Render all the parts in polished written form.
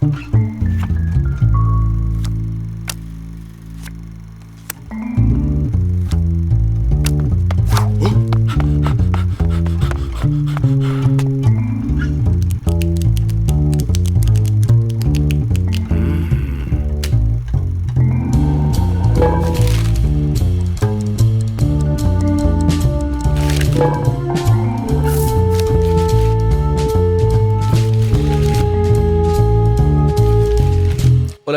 Hola,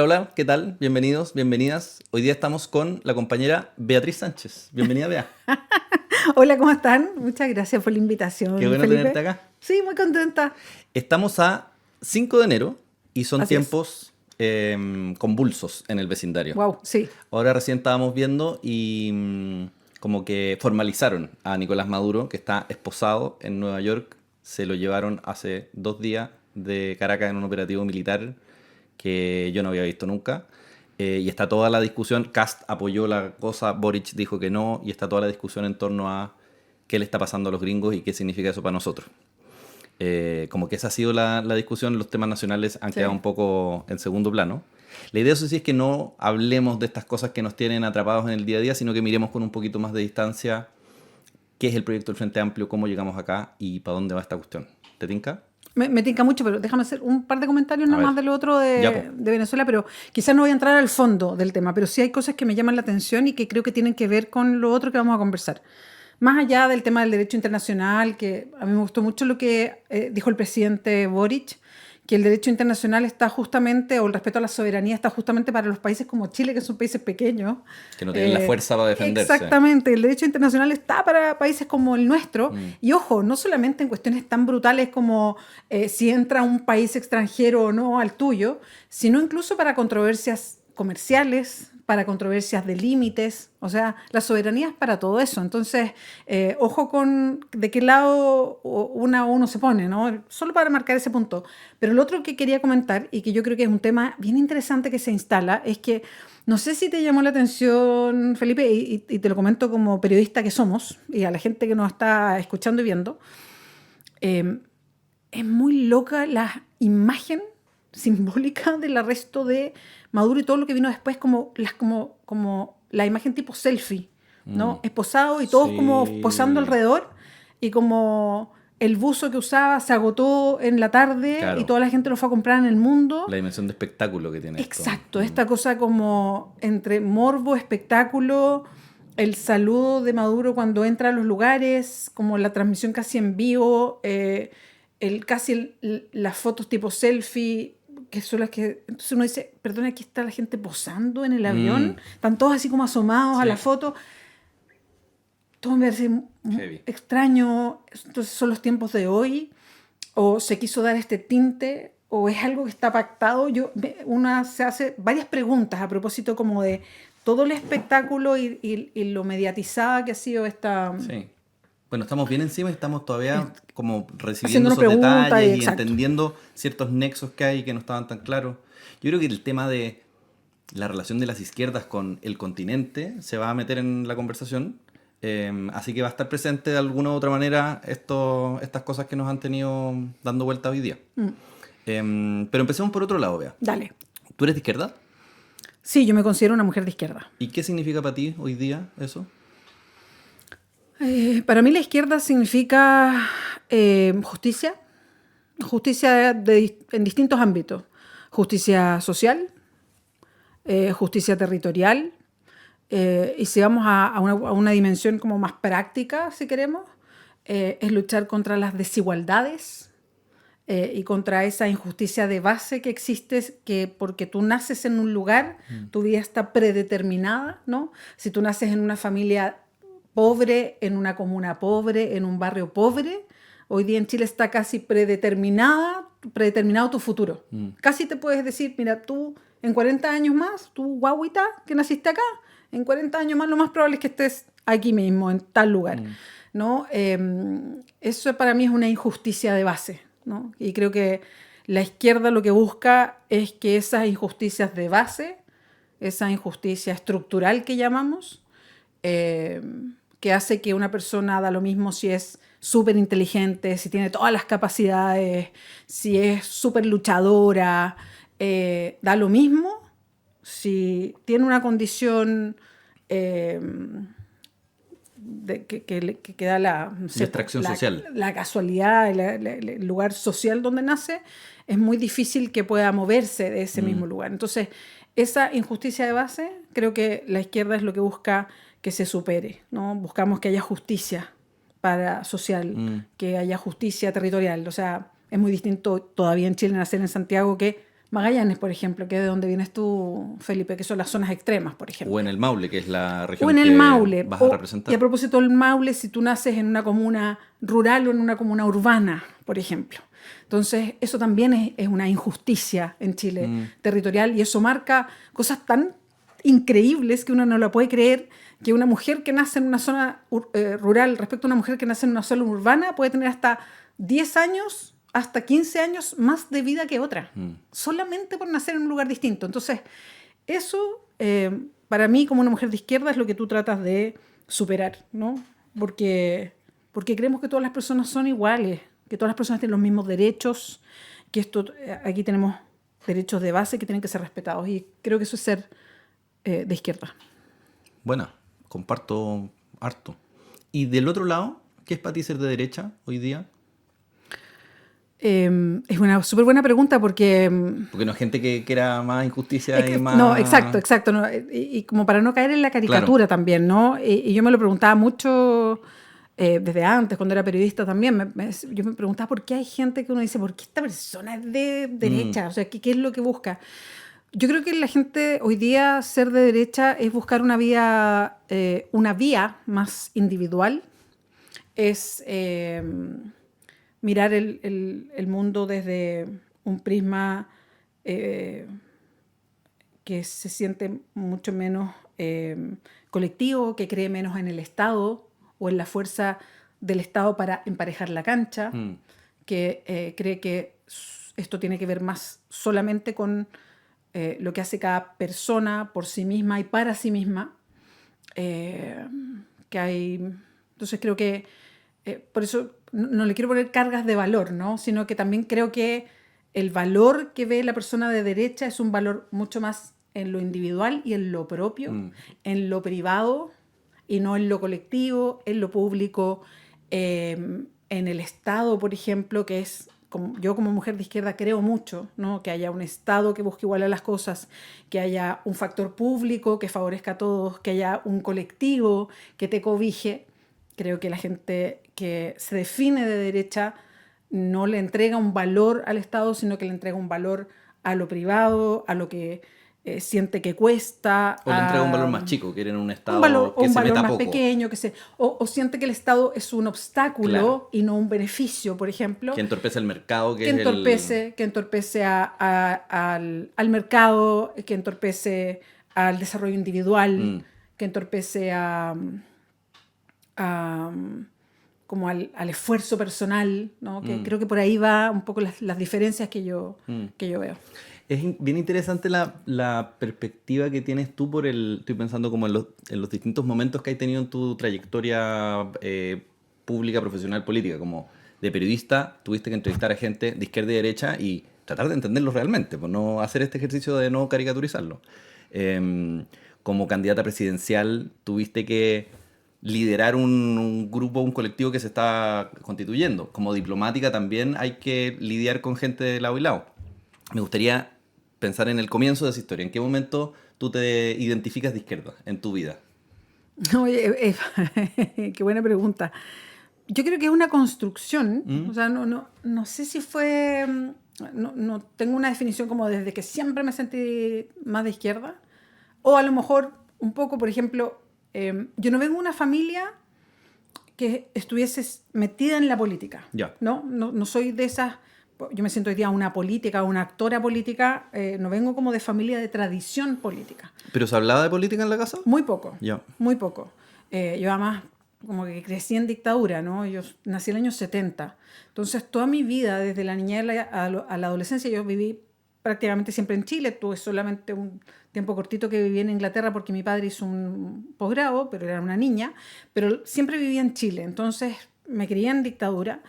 hola, ¿qué tal? Bienvenidos, bienvenidas. Hoy día estamos con la compañera Beatriz Sánchez. Bienvenida, Bea. Hola, ¿cómo están? Muchas gracias por la Qué invitación, bueno tenerte Felipe. acá. Sí, muy contenta. Estamos a 5 de enero y son Así es. tiempos convulsos en el vecindario. Wow, sí. Ahora recién estábamos viendo y como que formalizaron a Nicolás Maduro, que está esposado en Nueva York. Se lo llevaron hace 2 días de Caracas en un operativo militar que yo no había visto nunca. Y está toda la discusión, Kast apoyó la cosa, Boric dijo que no, y está toda la discusión en torno a qué le está pasando a los gringos y qué significa eso para nosotros. Como que esa ha sido la discusión, los temas nacionales han quedado Sí. un poco en segundo plano. La idea, eso sí, es que no hablemos de estas cosas que nos tienen atrapados en el día a día, sino que miremos con un poquito más de distancia qué es el proyecto del Frente Amplio, cómo llegamos acá y para dónde va esta cuestión. ¿Te tinca? Me tinca mucho, pero déjame hacer un par de comentarios A nada más ver, de lo otro ya pues. de Venezuela, pero quizás no voy a entrar al fondo del tema, pero sí hay cosas que me llaman la atención y que creo que tienen que ver con lo otro que vamos a conversar. Más allá del tema del derecho internacional, que a mí me gustó mucho lo que dijo el presidente Boric, que el derecho internacional está justamente, o el respeto a la soberanía está justamente para los países como Chile, que son países pequeños. Que no tienen la fuerza para defenderse. Exactamente, el derecho internacional está para países como el nuestro. Y ojo, no solamente en cuestiones tan brutales como si entra un país extranjero o no al tuyo, sino incluso para controversias comerciales, para controversias de límites. O sea, la soberanía es para todo eso. Entonces, ojo con de qué lado uno se pone, ¿no? Solo para marcar ese punto. Pero lo otro que quería comentar, y que yo creo que es un tema bien interesante que se instala, es que no sé si te llamó la atención, Felipe, y te lo comento como periodista que somos, y a la gente que nos está escuchando y viendo, es muy loca la imagen simbólica del arresto de Maduro y todo lo que vino después, como la imagen tipo selfie, ¿no? Esposado y todos como posando Sí. alrededor, y como el buzo que usaba se agotó en la tarde y Claro. toda la gente lo fue a comprar en el mundo. La dimensión de espectáculo que tiene esto. Exacto, esta cosa como entre morbo, espectáculo, el saludo de Maduro cuando entra a los lugares, como la transmisión casi en vivo, las fotos tipo selfie, que son las que... Entonces uno dice, perdona, aquí está la gente posando en el avión, están todos así como asomados a Sí. la foto. Todo me parece Heavy. extraño. Entonces son los tiempos de hoy, o se quiso dar este tinte, o es algo que está pactado. Una se hace varias preguntas a propósito como de todo el espectáculo y lo mediatizada que ha sido esta... Sí. Bueno, estamos bien encima y estamos todavía como recibiendo Haciéndonos esos preguntas y detalles y exacto. entendiendo ciertos nexos que hay que no estaban tan claros. Yo creo que el tema de la relación de las izquierdas con el continente se va a meter en la conversación. Así que va a estar presente de alguna u otra manera estas cosas que nos han tenido dando vuelta hoy día. Pero empecemos por otro lado, Bea. Dale. ¿Tú eres de izquierda? Sí, yo me considero una mujer de izquierda. ¿Y qué significa para ti hoy día eso? Para mí la izquierda significa justicia, justicia en distintos ámbitos. Justicia social, justicia territorial, y si vamos a una dimensión como más práctica, si queremos, es luchar contra las desigualdades y contra esa injusticia de base que existe, que porque tú naces en un lugar, tu vida está predeterminada, ¿no? Si tú naces en una familia pobre, en una comuna pobre, en un barrio pobre, hoy día en Chile está casi predeterminado tu futuro. Casi te puedes decir, mira, tú en 40 años más, tú guaguita que naciste acá, en 40 años más lo más probable es que estés aquí mismo, en tal lugar, ¿no? Eso para mí es una injusticia de base, ¿no? Y creo que la izquierda lo que busca es que esas injusticias de base, esa injusticia estructural que llamamos, que hace que una persona, da lo mismo si es súper inteligente, si tiene todas las capacidades, si es súper luchadora, da lo mismo si tiene una condición que da no sé, de extracción social. La casualidad, el lugar social donde nace, es muy difícil que pueda moverse de ese mismo lugar. Entonces, esa injusticia de base, creo que la izquierda es lo que busca que se supere, ¿no? Buscamos que haya justicia social, que haya justicia territorial. O sea, es muy distinto todavía en Chile nacer en Santiago que Magallanes, por ejemplo, que es de donde vienes tú, Felipe, que son las zonas extremas, por ejemplo. O en el Maule, que es la O región en el que Maule. vas a representar. Y a propósito del Maule, si tú naces en una comuna rural o en una comuna urbana, por ejemplo. Entonces, eso también es una injusticia en Chile territorial, y eso marca cosas tan increíbles que uno no lo puede creer, que una mujer que nace en una zona rural respecto a una mujer que nace en una zona urbana puede tener hasta 10 años, hasta 15 años más de vida que otra, solamente por nacer en un lugar distinto. Entonces, eso, para mí, como una mujer de izquierda, es lo que tú tratas de superar, ¿no? Porque creemos que todas las personas son iguales, que todas las personas tienen los mismos derechos, que aquí tenemos derechos de base que tienen que ser respetados. Y creo que eso es ser de izquierda. Bueno, comparto harto. Y del otro lado, ¿qué es para ti ser de derecha hoy día? Es una súper buena pregunta porque no hay gente que quiera más injusticia y más... No, exacto. ¿No? Y como para no caer en la caricatura también, ¿no? Y yo me lo preguntaba mucho desde antes, cuando era periodista también. Yo me preguntaba por qué hay gente que uno dice, ¿por qué esta persona es de derecha? O sea, ¿qué es lo que busca? Yo creo que la gente hoy día, ser de derecha es buscar una vía más individual. Es mirar el mundo desde un prisma que se siente mucho menos colectivo, que cree menos en el Estado o en la fuerza del Estado para emparejar la cancha, que cree que esto tiene que ver más solamente con lo que hace cada persona por sí misma y para sí misma. Entonces creo que por eso no le quiero poner cargas de valor, ¿no? Sino que también creo que el valor que ve la persona de derecha es un valor mucho más en lo individual y en lo propio, en lo privado y no en lo colectivo, en lo público, en el Estado, por ejemplo, que es, yo como mujer de izquierda creo mucho, ¿no? Que haya un Estado que busque igualar las cosas, que haya un factor público que favorezca a todos, que haya un colectivo que te cobije. Creo que la gente que se define de derecha no le entrega un valor al Estado, sino que le entrega un valor a lo privado, a lo que siente que cuesta. O le entrega un valor más chico, quieren un Estado que se meta poco. Un valor más pequeño, o siente que el Estado es un obstáculo y no un beneficio, por ejemplo. Que entorpece el mercado. Que entorpece al mercado, que entorpece al desarrollo individual, que entorpece como al esfuerzo personal, ¿no? Que creo que por ahí va un poco las diferencias que yo veo. Es bien interesante la perspectiva que tienes tú estoy pensando como en los distintos momentos que has tenido en tu trayectoria pública, profesional, política. Como de periodista tuviste que entrevistar a gente de izquierda y derecha y tratar de entenderlos realmente, por no hacer este ejercicio de no caricaturizarlo. Como candidata presidencial tuviste que liderar un grupo, un colectivo que se está constituyendo. Como diplomática también hay que lidiar con gente de lado y lado. Me gustaría pensar en el comienzo de esa historia. ¿En qué momento tú te identificas de izquierda en tu vida? Oye, qué buena pregunta. Yo creo que es una construcción. O sea, no sé si fue... No tengo una definición como desde que siempre me sentí más de izquierda. O a lo mejor un poco, por ejemplo, yo no vengo de una familia que estuviese metida en la política. Yeah. No soy de esas... Yo me siento hoy día una política, una actora política. No vengo como de familia de tradición política. ¿Pero se hablaba de política en la casa? Muy poco. Yeah. Muy poco. Yo además como que crecí en dictadura, ¿no? Yo nací en el año 70. Entonces toda mi vida, desde la niñez a la adolescencia, yo viví prácticamente siempre en Chile. Tuve solamente un tiempo cortito que viví en Inglaterra porque mi padre hizo un posgrado, pero era una niña. Pero siempre viví en Chile. Entonces me crié en dictadura.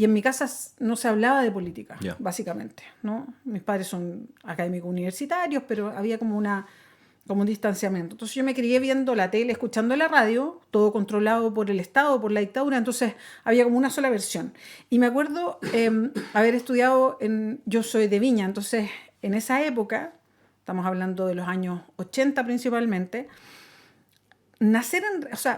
Y en mi casa no se hablaba de política, Ya. básicamente, ¿no? Mis padres son académicos universitarios, pero había como un distanciamiento. Entonces yo me crié viendo la tele, escuchando la radio, todo controlado por el Estado, por la dictadura, entonces había como una sola versión. Y me acuerdo haber estudiado yo soy de Viña, entonces en esa época, estamos hablando de los años 80 principalmente,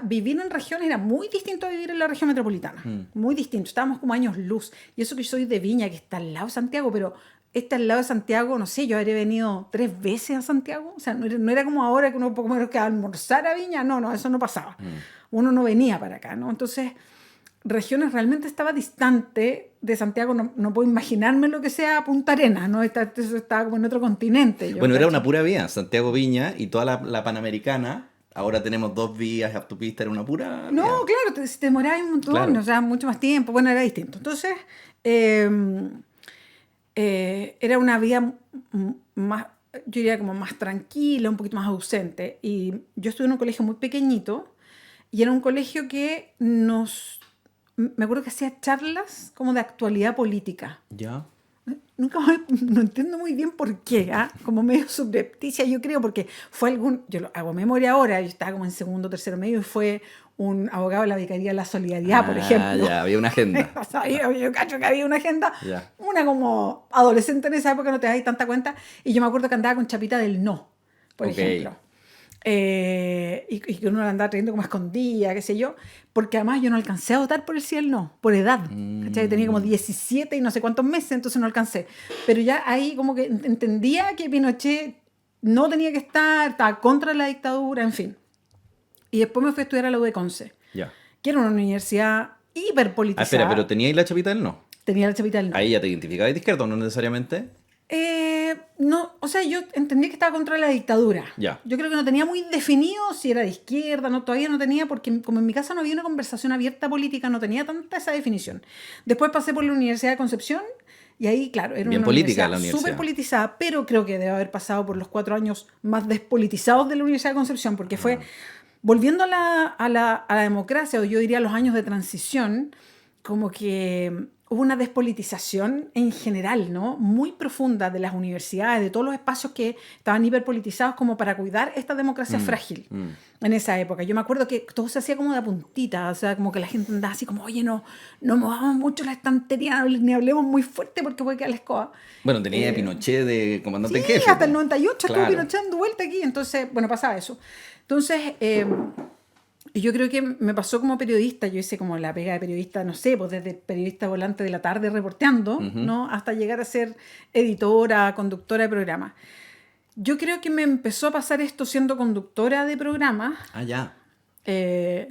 vivir en regiones era muy distinto a vivir en la región metropolitana. Muy distinto. Estábamos como años luz. Y eso que yo soy de Viña, que está al lado de Santiago, pero al lado de Santiago, no sé, yo habré venido 3 veces a Santiago. O sea, no era como ahora que uno poco menos que almorzar a Viña. No, eso no pasaba. Uno no venía para acá, ¿no? Entonces, regiones realmente estaba distante de Santiago. No puedo imaginarme lo que sea Punta Arenas, ¿no? Eso estaba como en otro continente. Bueno, era una pura vía, Santiago Viña y toda la Panamericana. Ahora tenemos 2 vías, autopista, era una pura vía. No, claro, te demoraba un montón, Claro. o sea, mucho más tiempo, bueno, era distinto. Entonces, era una vida más, yo diría como más tranquila, un poquito más ausente. Y yo estuve en un colegio muy pequeñito y era un colegio que me acuerdo que hacía charlas como de actualidad política. Ya. No entiendo muy bien por qué, como medio subrepticia yo creo, porque yo lo hago memoria ahora, yo estaba como en segundo, tercero medio y fue un abogado de la Vicaría de la Solidaridad, por ejemplo. Ya, había una agenda. O sea, yo cacho que había una agenda, Ya. una como adolescente en esa época no te das tanta cuenta, y yo me acuerdo que andaba con chapita del no, por Ok. ejemplo. Y que uno la andaba trayendo como escondida, qué sé yo, porque además yo no alcancé a votar por el sí y el no, por edad. ¿Cachai? Tenía como 17 y no sé cuántos meses, entonces no alcancé. Pero ya ahí como que entendía que Pinochet no tenía que estaba contra la dictadura, en fin. Y después me fui a estudiar a la U de Conce, Ya. que era una universidad hiperpolitizada. Espera, pero ¿teníais la chapita del no? Tenía la chapita del no. Ahí ya te identificabas de izquierda, no necesariamente. No, o sea, yo entendí que estaba contra la dictadura. Ya. Yo creo que no tenía muy definido si era de izquierda, no, todavía no tenía, porque como en mi casa no había una conversación abierta política, no tenía tanta esa definición. Después pasé por la Universidad de Concepción y ahí, claro, era Bien una política la universidad súper universidad. politizada, pero creo que debe haber pasado por los 4 años más despolitizados de la Universidad de Concepción, porque fue, volviendo a la democracia, o yo diría los años de transición, como que hubo una despolitización en general, ¿no? Muy profunda de las universidades, de todos los espacios que estaban hiperpolitizados como para cuidar esta democracia frágil en esa época. Yo me acuerdo que todo se hacía como de puntita, o sea, como que la gente andaba así como, oye, no movamos mucho la estantería, ni hablemos muy fuerte porque puede quedar la escoba. Bueno, tenía a Pinochet de comandante en Sí, jefe. hasta el po. 98 Claro. estuvo Pinochet dando vuelta aquí, entonces, bueno, pasaba eso. Entonces, y yo creo que me pasó como periodista, yo hice como la pega de periodista, no sé, pues desde periodista volante de la tarde reporteando, ¿no? Hasta llegar a ser editora, conductora de programas. Yo creo que me empezó a pasar esto siendo conductora de programas, Ah, ya.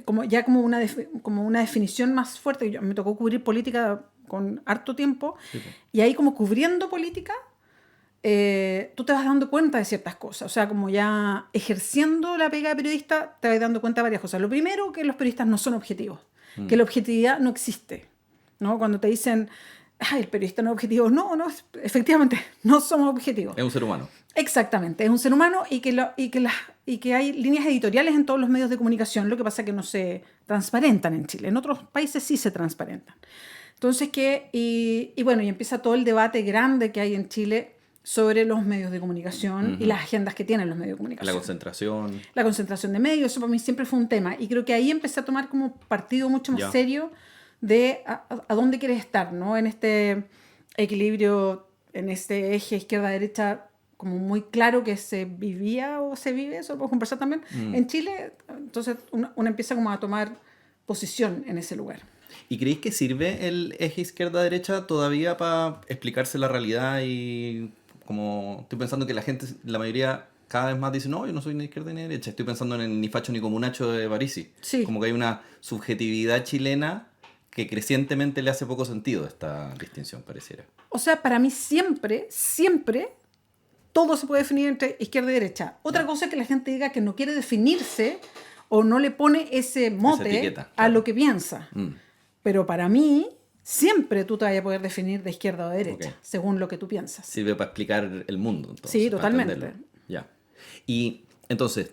como una definición más fuerte. Me tocó cubrir política con harto tiempo, y ahí como cubriendo política, tú te vas dando cuenta de ciertas cosas. O sea, como ya ejerciendo la pega de periodista, te vas dando cuenta de varias cosas. Lo primero, que los periodistas no son objetivos, que la objetividad no existe, ¿no? Cuando te dicen, ay, el periodista no es objetivo, no, efectivamente, no somos objetivos. Es un ser humano. Exactamente, es un ser humano y que hay líneas editoriales en todos los medios de comunicación. Lo que pasa es que no se transparentan en Chile. En otros países sí se transparentan. Entonces, y bueno, y empieza todo el debate grande que hay en Chile sobre los medios de comunicación y las agendas que tienen los medios de comunicación. La concentración. La concentración de medios, eso para mí siempre fue un tema. Y creo que ahí empecé a tomar como partido mucho más Ya. serio de a dónde quieres estar, ¿no? En este equilibrio, en este eje izquierda-derecha, como muy claro que se vivía o se vive, eso lo puedo conversar también, en Chile. Entonces uno empieza como a tomar posición en ese lugar. ¿Y creéis que sirve el eje izquierda-derecha todavía para explicarse la realidad? Y como estoy pensando que la gente, la mayoría, cada vez más dice, no, yo no soy ni izquierda ni derecha. Estoy pensando en el ni facho ni comunacho de Parisi. Sí. Como que hay una subjetividad chilena que crecientemente le hace poco sentido esta distinción, pareciera. O sea, para mí siempre todo se puede definir entre izquierda y derecha. Otra cosa es que la gente diga que no quiere definirse o no le pone ese mote etiqueta, a claro. lo que piensa. Pero para mí, siempre tú te vas a poder definir de izquierda o de derecha, Ok. según lo que tú piensas. Sirve para explicar el mundo, entonces. Sí, para totalmente. entenderlo. Ya. Y entonces,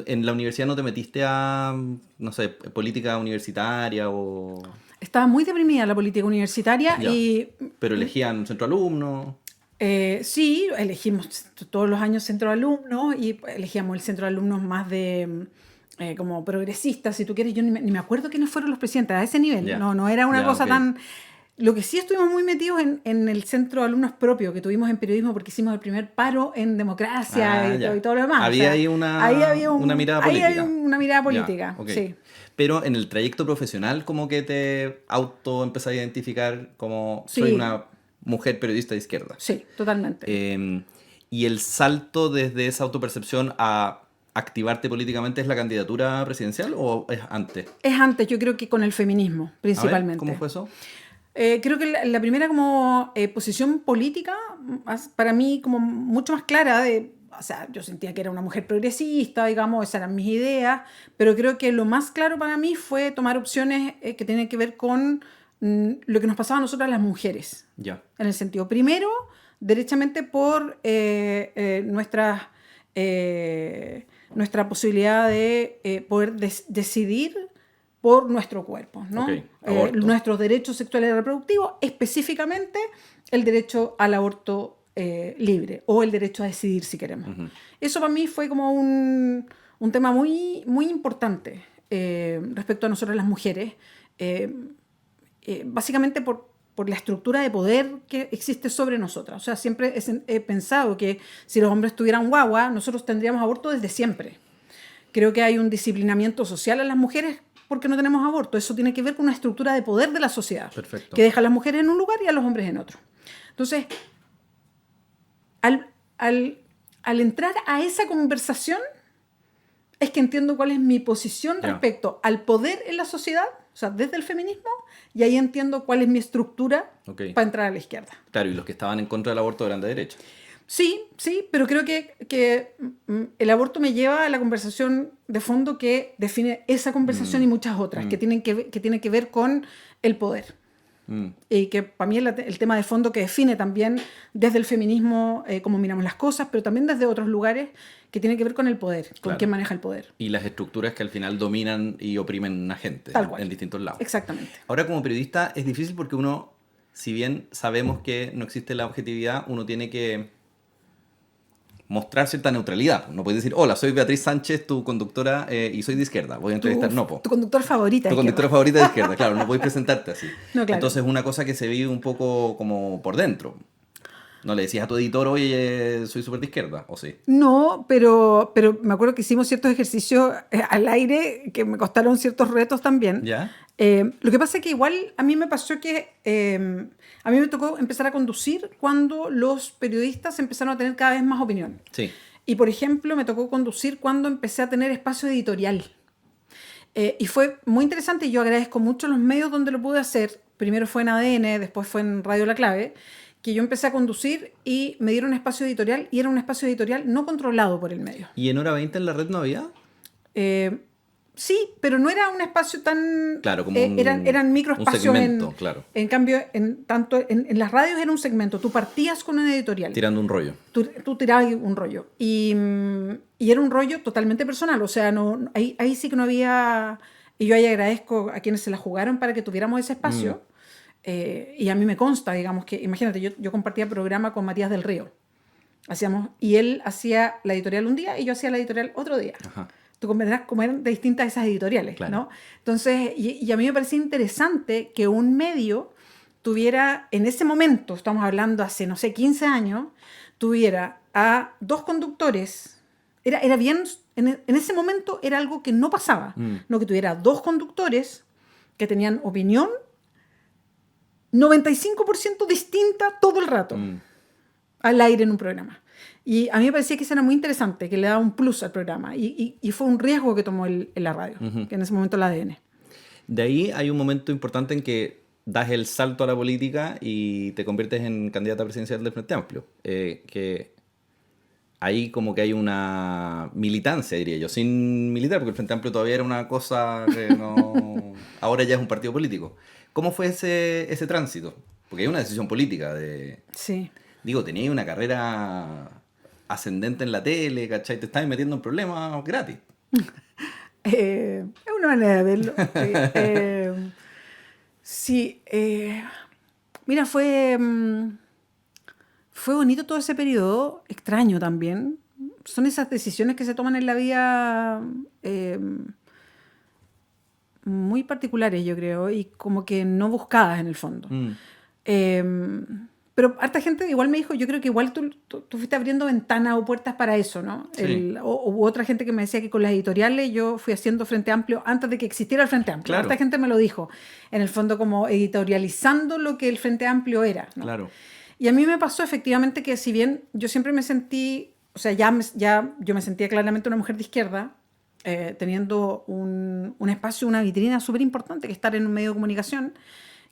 en la universidad no te metiste a, no sé, política universitaria o... Estaba muy deprimida la política universitaria Ya. y Pero elegían un centro alumno. sí, elegimos todos los años centro de alumnos y elegíamos el centro de alumnos más de como progresistas, si tú quieres. Yo ni me acuerdo quiénes fueron los presidentes a ese nivel. Ya. No era una Ya, cosa ok. tan... Lo que sí estuvimos muy metidos en el centro de alumnos propio que tuvimos en periodismo porque hicimos el primer paro en democracia Ya. y todo lo demás. Había ahí ahí había una mirada ahí política. había una mirada Ya, política, ok. sí. Pero en el trayecto profesional, como que te auto empezás a identificar como soy Sí. una mujer periodista de izquierda. Sí, totalmente. Y el salto desde esa autopercepción a activarte políticamente es la candidatura presidencial o es antes? Es antes, yo creo que con el feminismo, A ver, principalmente. ¿cómo fue eso? Creo que la primera como posición política, para mí como mucho más clara, o sea, yo sentía que era una mujer progresista, digamos, esas eran mis ideas, pero creo que lo más claro para mí fue tomar opciones que tienen que ver con lo que nos pasaba a nosotras las mujeres. Ya. En el sentido, primero, derechamente por nuestra posibilidad de poder decidir por nuestro cuerpo, ¿no? Ok, aborto. Nuestros derechos sexuales y reproductivos, específicamente el derecho al aborto libre o el derecho a decidir si queremos. Eso para mí fue como un tema muy, muy importante respecto a nosotras las mujeres, básicamente por la estructura de poder que existe sobre nosotras. O sea, siempre he pensado que si los hombres tuvieran guagua, nosotros tendríamos aborto desde siempre. Creo que hay un disciplinamiento social a las mujeres porque no tenemos aborto. Eso tiene que ver con una estructura de poder de la sociedad. Perfecto. Que deja a las mujeres en un lugar y a los hombres en otro. Entonces, al entrar a esa conversación, es que entiendo cuál es mi posición Ya. respecto al poder en la sociedad, o sea, desde el feminismo, y ahí entiendo cuál es mi estructura Ok. para entrar a la izquierda. Claro, y los que estaban en contra del aborto eran de derecha. Sí, pero creo que el aborto me lleva a la conversación de fondo que define esa conversación y muchas otras, que tienen que ver con el poder. Y que para mí es el tema de fondo que define también desde el feminismo cómo miramos las cosas, pero también desde otros lugares que tienen que ver con el poder, con Claro. quién maneja el poder. Y las estructuras que al final dominan y oprimen a gente Tal cual. en distintos lados. Exactamente. Ahora, como periodista, es difícil porque uno, si bien sabemos que no existe la objetividad, uno tiene que mostrar cierta neutralidad. No puedes decir, hola, soy Beatriz Sánchez, tu conductora, y soy de izquierda. Voy a entrevistar. No, po. Tu conductor favorita. Tu conductora favorita de izquierda, claro, no puedes presentarte así. No, claro. Entonces, una cosa que se vive un poco como por dentro. No le decías a tu editor, oye, soy súper de izquierda, ¿o sí? No, pero me acuerdo que hicimos ciertos ejercicios al aire que me costaron ciertos retos también. ¿Ya? Lo que pasa es que igual a mí me pasó que a mí me tocó empezar a conducir cuando los periodistas empezaron a tener cada vez más opinión. Sí. Y, por ejemplo, me tocó conducir cuando empecé a tener espacio editorial. Y fue muy interesante y yo agradezco mucho los medios donde lo pude hacer. Primero fue en ADN, después fue en Radio La Clave, que yo empecé a conducir y me dieron espacio editorial y era un espacio editorial no controlado por el medio. ¿Y en Hora 20 en la red no había? Sí, pero no era un espacio tan... Claro, como eran microespacios. un segmento, claro. En cambio, tanto en las radios era un segmento. Tú partías con una editorial. Tirando un rollo. Tú tirabas un rollo. Y era un rollo totalmente personal. O sea, ahí sí que no había... Y yo ahí agradezco a quienes se la jugaron para que tuviéramos ese espacio. Y a mí me consta, digamos, que... Imagínate, yo compartía programa con Matías del Río. Y él hacía la editorial un día y yo hacía la editorial otro día. Ajá. Tú comprenderás cómo eran de distintas esas editoriales, Claro. ¿no? Entonces, y a mí me parecía interesante que un medio tuviera, en ese momento, estamos hablando hace, no sé, 15 años, tuviera a dos conductores. Era bien, en ese momento era algo que no pasaba. No, que tuviera dos conductores que tenían opinión 95% distinta todo el rato al aire en un programa. Y a mí me parecía que eso era muy interesante, que le daba un plus al programa. Y fue un riesgo que tomó en la radio, que en ese momento el ADN. De ahí hay un momento importante en que das el salto a la política y te conviertes en candidata presidencial del Frente Amplio. Que ahí como que hay una militancia, diría yo, sin militar, porque el Frente Amplio todavía era una cosa que no... Ahora ya es un partido político. ¿Cómo fue ese tránsito? Porque hay una decisión política de... Sí. Digo, tenías una carrera ascendente en la tele, ¿cachai? Te estabas metiendo en problemas gratis. Es una manera de verlo. Sí, mira, fue bonito todo ese periodo, extraño también. Son esas decisiones que se toman en la vida muy particulares, yo creo, y como que no buscadas en el fondo. Eh, pero harta gente igual me dijo, yo creo que igual tú fuiste abriendo ventanas o puertas para eso, ¿no? Sí. Hubo otra gente que me decía que con las editoriales yo fui haciendo Frente Amplio antes de que existiera el Frente Amplio. Claro. Harta gente me lo dijo, en el fondo como editorializando lo que el Frente Amplio era, ¿no? Claro. Y a mí me pasó efectivamente que si bien yo siempre me sentí, o sea, ya yo me sentía claramente una mujer de izquierda, teniendo un espacio, una vitrina súper importante que estar en un medio de comunicación,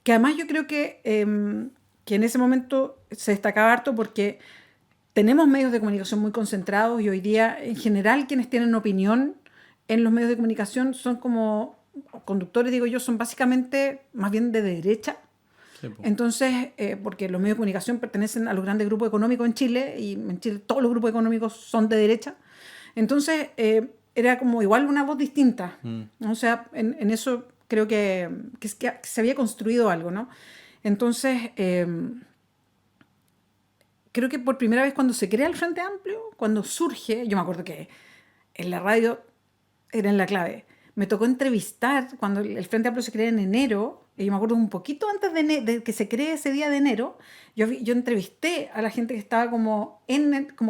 que además yo creo que en ese momento se destacaba harto porque tenemos medios de comunicación muy concentrados y hoy día en general quienes tienen opinión en los medios de comunicación son como conductores, digo yo, son básicamente más bien de derecha. Sí, po. Entonces, porque los medios de comunicación pertenecen a los grandes grupos económicos en Chile y en Chile todos los grupos económicos son de derecha. Entonces, era como igual una voz distinta. O sea, en eso creo que se había construido algo, ¿no? Entonces, creo que por primera vez cuando se crea el Frente Amplio, cuando surge, yo me acuerdo que en la radio era en la clave. Me tocó entrevistar cuando el Frente Amplio se crea en enero, y yo me acuerdo un poquito antes de que se cree ese día de enero, yo entrevisté a la gente que estaba como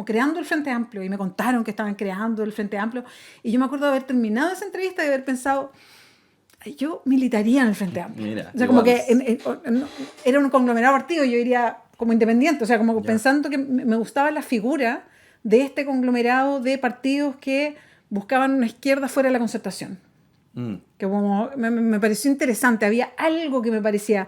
creando el Frente Amplio y me contaron que estaban creando el Frente Amplio y yo me acuerdo de haber terminado esa entrevista y de haber pensado, yo militaría en el Frente Amplio. Mira, o sea, como que era un conglomerado partido, yo iría como independiente, o sea, como pensando que me gustaba la figura de este conglomerado de partidos que buscaban una izquierda fuera de la concertación. Que como me pareció interesante, había algo que me parecía,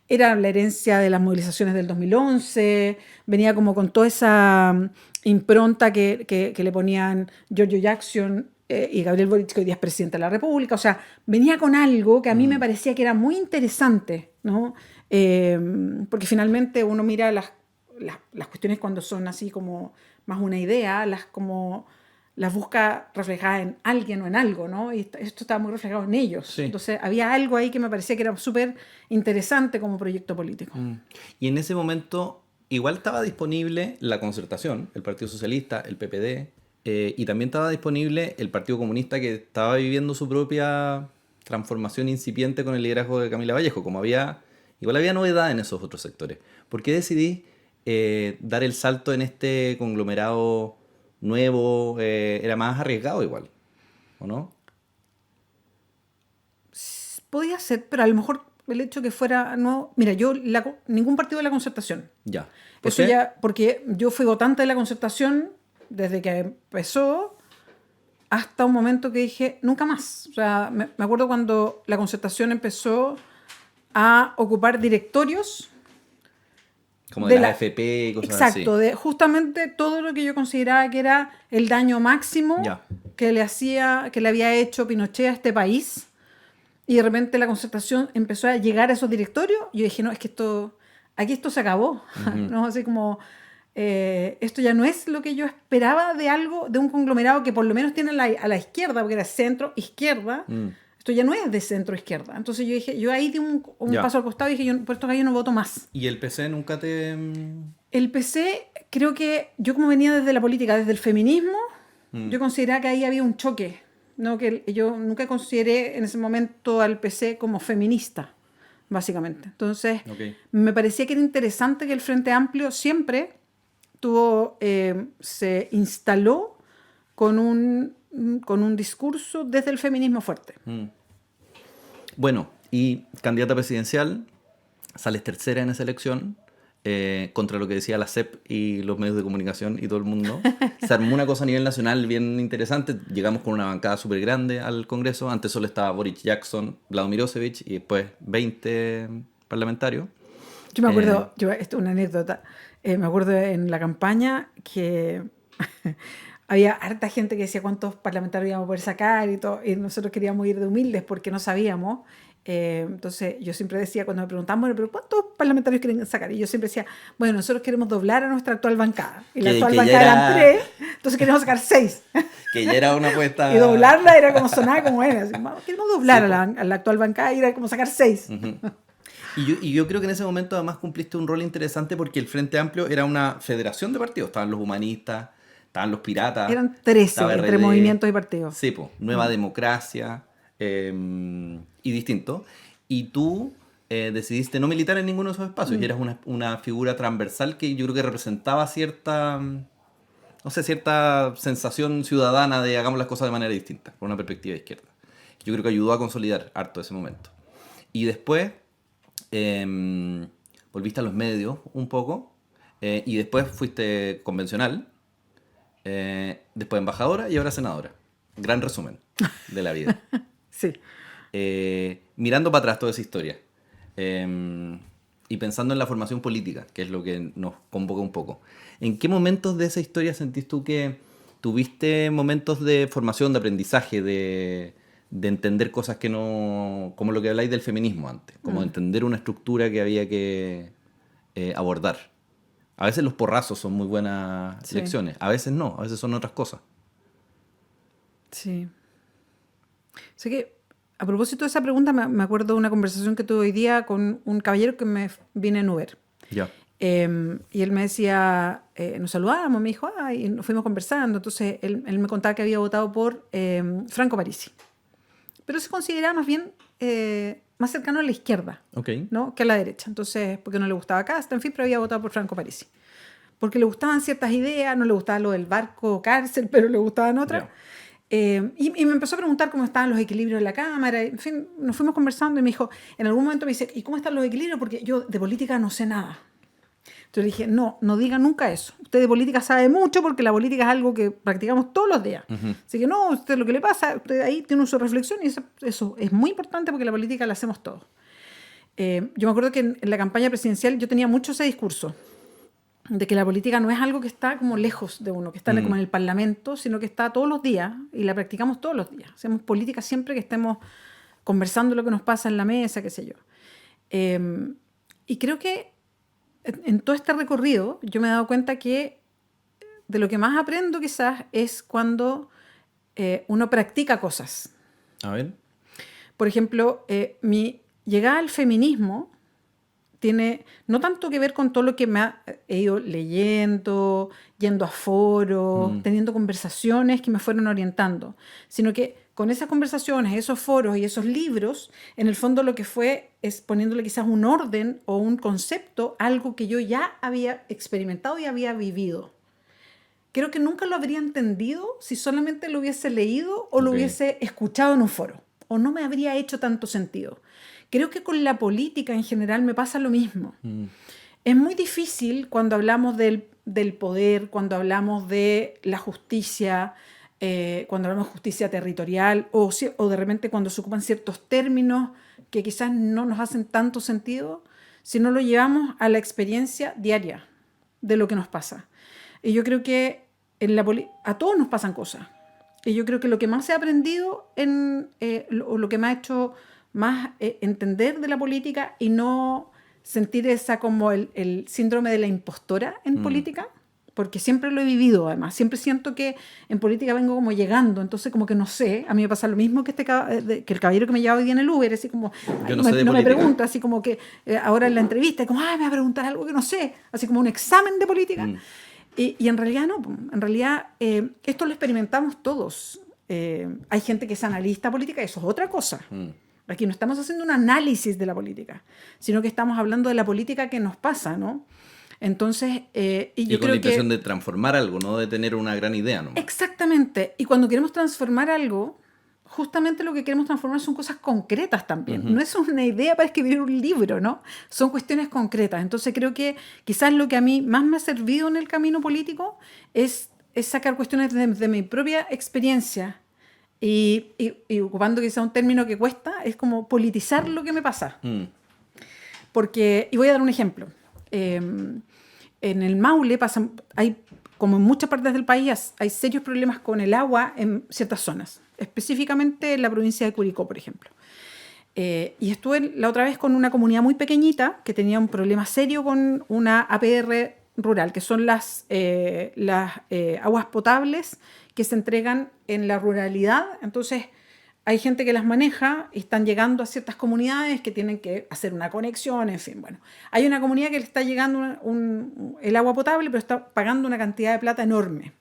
era la herencia de las movilizaciones del 2011, venía como con toda esa impronta que le ponían Giorgio Jackson y Gabriel Boric, que hoy día es presidente de la República, o sea, venía con algo que a mí me parecía que era muy interesante, ¿no? Porque finalmente uno mira las cuestiones cuando son así como más una idea, las busca reflejadas en alguien o en algo, ¿no? Y esto estaba muy reflejado en ellos. Sí. Entonces había algo ahí que me parecía que era súper interesante como proyecto político. Y en ese momento igual estaba disponible la Concertación, el Partido Socialista, el PPD, y también estaba disponible el Partido Comunista, que estaba viviendo su propia transformación incipiente con el liderazgo de Camila Vallejo. Igual había novedad en esos otros sectores. ¿Por qué decidí dar el salto en este conglomerado nuevo? Era más arriesgado igual, ¿o no? Podía ser, pero a lo mejor el hecho que fuera nuevo... Mira, yo ningún partido de la Concertación. Ya. Eso ya, porque yo fui votante de la Concertación desde que empezó hasta un momento que dije, nunca más. O sea, me acuerdo cuando la Concertación empezó a ocupar directorios. Como de la AFP y cosas así. Exacto, de justamente todo lo que yo consideraba que era el daño máximo que le había hecho Pinochet a este país. Y de repente la Concertación empezó a llegar a esos directorios. Y yo dije, no, es que aquí esto se acabó. ¿No? Así como, esto ya no es lo que yo esperaba de algo, de un conglomerado que por lo menos tiene a la izquierda, porque era centro-izquierda. Esto ya no es de centro-izquierda. Entonces yo dije, yo ahí di un paso al costado y dije, por esto acá yo no voto más. ¿Y el PC nunca te...? El PC, creo que yo como venía desde la política, desde el feminismo, yo consideraba que ahí había un choque. No, que yo nunca consideré en ese momento al PC como feminista, básicamente. Entonces, me parecía que era interesante que el Frente Amplio siempre se instaló con un discurso desde el feminismo fuerte. Bueno, y candidata presidencial, sales tercera en esa elección, contra lo que decía la CEP y los medios de comunicación y todo el mundo. Se armó una cosa a nivel nacional bien interesante. Llegamos con una bancada súper grande al Congreso. Antes solo estaba Boric Jackson, Vlado Mirosevic y después 20 parlamentarios. Yo me acuerdo, esto es una anécdota, me acuerdo en la campaña que había harta gente que decía cuántos parlamentarios íbamos a poder sacar y todo, y nosotros queríamos ir de humildes porque no sabíamos. Entonces yo siempre decía, cuando me preguntaban, bueno, pero ¿cuántos parlamentarios quieren sacar? Y yo siempre decía, bueno, nosotros queremos doblar a nuestra actual bancada. Y la actual bancada eran 3, entonces queremos sacar 6. Que ya era una apuesta. Y doblarla era como sonaba como era. Así, queremos doblar a la actual bancada y era como sacar 6. Y yo creo que en ese momento además cumpliste un rol interesante porque el Frente Amplio era una federación de partidos. Estaban los humanistas, estaban los piratas, Eran 13 estaba entre RD, movimientos y partidos. sí, po, Nueva Democracia y distinto. Y tú decidiste no militar en ninguno de esos espacios y eras una figura transversal que yo creo que representaba cierta, no sé, cierta sensación ciudadana de hagamos las cosas de manera distinta, con una perspectiva de izquierda. Yo creo que ayudó a consolidar harto ese momento. Y después volviste a los medios un poco y después fuiste convencional, después embajadora y ahora senadora. Gran resumen de la vida. Sí. Mirando para atrás toda esa historia y pensando en la formación política, que es lo que nos convoca un poco, ¿en qué momentos de esa historia sentís tú que tuviste momentos de formación, de aprendizaje, de entender cosas que no... como lo que habláis del feminismo antes, como de entender una estructura que había que abordar? A veces los porrazos son muy buenas Sí. lecciones, a veces no, a veces son otras cosas. Sí. Sé que, a propósito de esa pregunta, me acuerdo de una conversación que tuve hoy día con un caballero que me vine en Uber. Ya. Y él me decía, nos saludamos, me dijo, y nos fuimos conversando. Entonces, él me contaba que había votado por Franco Parisi. Pero se consideraba más bien más cercano a la izquierda, Ok. ¿no? Que a la derecha. Entonces, porque no le gustaba Castro, en fin, pero había votado por Franco Parisi. Porque le gustaban ciertas ideas, no le gustaba lo del barco cárcel, pero le gustaban otras. Ya. Y me empezó a preguntar cómo estaban los equilibrios en la Cámara. En fin, nos fuimos conversando y me dijo, en algún momento me dice, ¿y cómo están los equilibrios? Porque yo de política no sé nada. Entonces le dije, no diga nunca eso. Usted de política sabe mucho porque la política es algo que practicamos todos los días. Así que no, usted lo que le pasa, usted ahí tiene su reflexión y eso es muy importante porque la política la hacemos todos. Yo me acuerdo que en la campaña presidencial yo tenía mucho ese discurso de que la política no es algo que está como lejos de uno, que está como en el parlamento, sino que está todos los días y la practicamos todos los días. Hacemos política siempre que estemos conversando lo que nos pasa en la mesa, qué sé yo. Y creo que en todo este recorrido yo me he dado cuenta que de lo que más aprendo quizás es cuando uno practica cosas. A ver. Por ejemplo, mi llegada al feminismo tiene no tanto que ver con todo lo que he ido leyendo, yendo a foros, teniendo conversaciones que me fueron orientando, sino que con esas conversaciones, esos foros y esos libros, en el fondo lo que fue es poniéndole quizás un orden o un concepto, algo que yo ya había experimentado y había vivido. Creo que nunca lo habría entendido si solamente lo hubiese leído o lo hubiese escuchado en un foro, o no me habría hecho tanto sentido. Creo que con la política en general me pasa lo mismo. Es muy difícil cuando hablamos del poder, cuando hablamos de la justicia, cuando hablamos de justicia territorial o de repente cuando se ocupan ciertos términos que quizás no nos hacen tanto sentido, si no lo llevamos a la experiencia diaria de lo que nos pasa. Y yo creo que a todos nos pasan cosas. Y yo creo que lo que más he aprendido, o lo que me ha hecho más entender de la política y no sentir esa como el síndrome de la impostora en política, porque siempre lo he vivido además, siempre siento que en política vengo como llegando, entonces como que no sé, a mí me pasa lo mismo que que el caballero que me lleva hoy día en el Uber, así como, Yo no sé de me política. pregunta, así como que ahora en la entrevista, como, me va a preguntar algo que no sé, así como un examen de política. Y en realidad no, en realidad esto lo experimentamos todos. Hay gente que es analista política, eso es otra cosa. Aquí no estamos haciendo un análisis de la política, sino que estamos hablando de la política que nos pasa, ¿no? Entonces, y yo con creo la intención que... de transformar algo, no de tener una gran idea nomás. Exactamente. Y cuando queremos transformar algo, justamente lo que queremos transformar son cosas concretas también. No es una idea para escribir un libro, ¿no? Son cuestiones concretas. Entonces creo que quizás lo que a mí más me ha servido en el camino político es sacar cuestiones de mi propia experiencia y ocupando quizás un término que cuesta, es como politizar lo que me pasa. Porque, y voy a dar un ejemplo. En el Maule hay, como en muchas partes del país, hay serios problemas con el agua en ciertas zonas, específicamente en la provincia de Curicó, por ejemplo. Y estuve la otra vez con una comunidad muy pequeñita que tenía un problema serio con una APR rural, que son las aguas potables que se entregan en la ruralidad. Entonces, hay gente que las maneja y están llegando a ciertas comunidades que tienen que hacer una conexión, en fin, bueno. Hay una comunidad que le está llegando el agua potable, pero está pagando una cantidad de plata enorme.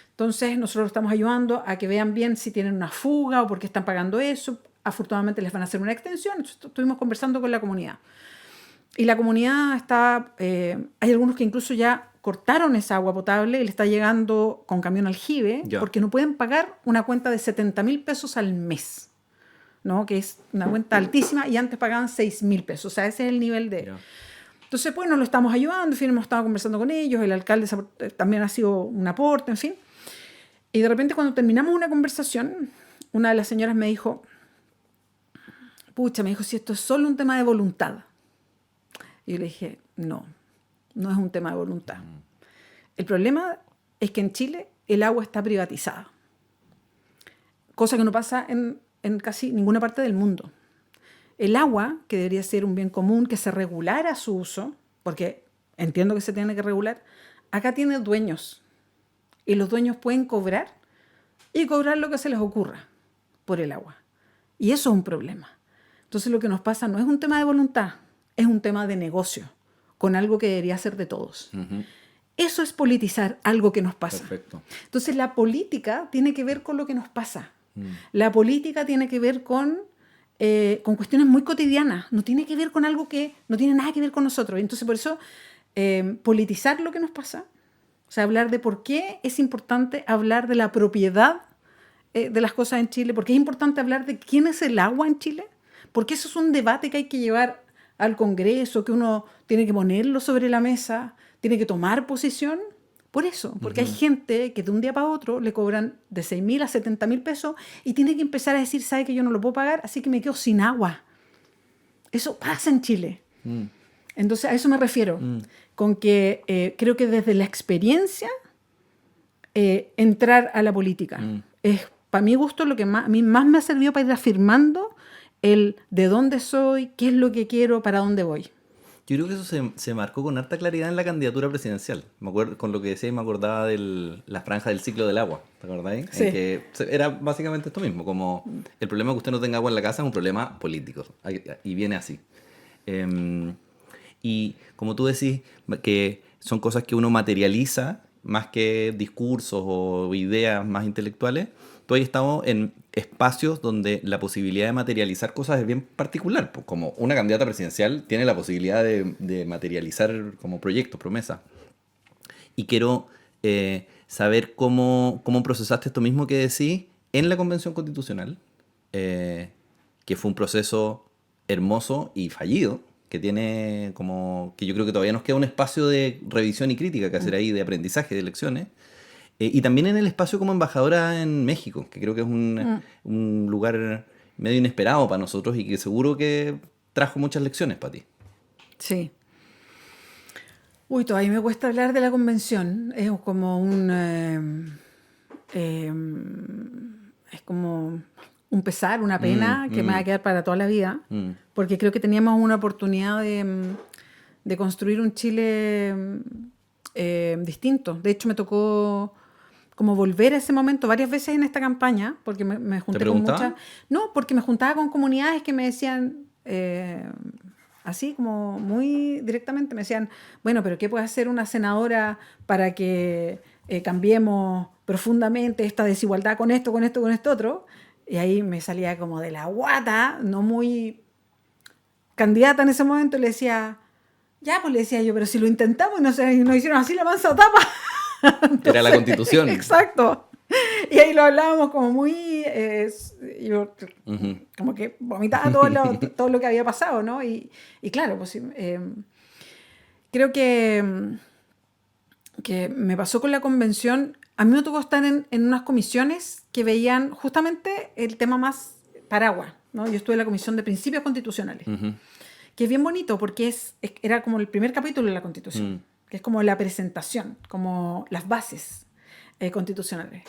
Entonces nosotros estamos ayudando a que vean bien si tienen una fuga o por qué están pagando eso. Afortunadamente les van a hacer una extensión. Estuvimos conversando con la comunidad. Y la comunidad está, hay algunos que incluso ya cortaron esa agua potable y le está llegando con camión aljibe porque no pueden pagar una cuenta de 70.000 pesos al mes, ¿no? Que es una cuenta altísima y antes pagaban 6.000 pesos. O sea, ese es el nivel de... Entonces, bueno, lo estamos ayudando, en fin, hemos estado conversando con ellos, el alcalde también ha sido un aporte, en fin. Y de repente cuando terminamos una conversación, una de las señoras me dijo, pucha, me dijo, si esto es solo un tema de voluntad. Y yo le dije, no es un tema de voluntad. El problema es que en Chile el agua está privatizada, cosa que no pasa en casi ninguna parte del mundo. El agua, que debería ser un bien común, que se regulara su uso, porque entiendo que se tiene que regular, acá tiene dueños. Y los dueños pueden cobrar y cobrar lo que se les ocurra por el agua. Y eso es un problema. Entonces lo que nos pasa no es un tema de voluntad, es un tema de negocio, con algo que debería ser de todos. Eso es politizar algo que nos pasa. Perfecto. Entonces la política tiene que ver con lo que nos pasa. La política tiene que ver con cuestiones muy cotidianas, no tiene que ver con algo que no tiene nada que ver con nosotros. Entonces por eso politizar lo que nos pasa, o sea, hablar de por qué es importante hablar de la propiedad de las cosas en Chile, por qué es importante hablar de quién es el agua en Chile, porque eso es un debate que hay que llevar al Congreso, que uno tiene que ponerlo sobre la mesa, tiene que tomar posición. Por eso, porque hay gente que de un día para otro le cobran de 6.000 a 70.000 pesos y tiene que empezar a decir, sabe que yo no lo puedo pagar, así que me quedo sin agua. Eso pasa en Chile. Entonces a eso me refiero, con que creo que desde la experiencia entrar a la política es, para mi gusto, lo que a mí más me ha servido para ir afirmando el de dónde soy, qué es lo que quiero, para dónde voy. Yo creo que eso se marcó con harta claridad en la candidatura presidencial. Me acuerdo, con lo que decía, me acordaba de la franja del ciclo del agua, ¿te acordáis? Sí. En que era básicamente esto mismo, como el problema de que usted no tenga agua en la casa es un problema político, y viene así. Y como tú decís, que son cosas que uno materializa más que discursos o ideas más intelectuales, tú has estado en espacios donde la posibilidad de materializar cosas es bien particular, pues como una candidata presidencial tiene la posibilidad de materializar como proyectos, promesas. Y quiero saber cómo procesaste esto mismo que decís en la Convención Constitucional, que fue un proceso hermoso y fallido, que tiene como, que yo creo que todavía nos queda un espacio de revisión y crítica que hacer ahí, de aprendizaje, de lecciones. Y también en el espacio como embajadora en México, que creo que es un lugar medio inesperado para nosotros y que seguro que trajo muchas lecciones para ti. Sí. Uy, todavía me cuesta hablar de la convención. Es como es como un pesar, una pena que me va a quedar para toda la vida, porque creo que teníamos una oportunidad de construir un Chile distinto. De hecho, me tocó como volver a ese momento varias veces en esta campaña, porque me junté con muchas... No, porque me juntaba con comunidades que me decían, así como muy directamente, me decían, bueno, pero ¿qué puede hacer una senadora para que cambiemos profundamente esta desigualdad con esto, con esto, con esto otro? Y ahí me salía como de la guata, no muy candidata en ese momento, y le decía, ya, pues le decía yo, pero si lo intentamos y nos hicieron así la mansa tapa. Entonces, era la Constitución. Exacto. Y ahí lo hablábamos como muy... yo como que vomitaba todo lo que había pasado, ¿no? Y claro, pues creo que me pasó con la convención. A mí me tocó estar en unas comisiones que veían justamente el tema más paraguas, ¿no? Yo estuve en la Comisión de Principios Constitucionales, que es bien bonito porque era como el primer capítulo de la Constitución, que es como la presentación, como las bases constitucionales.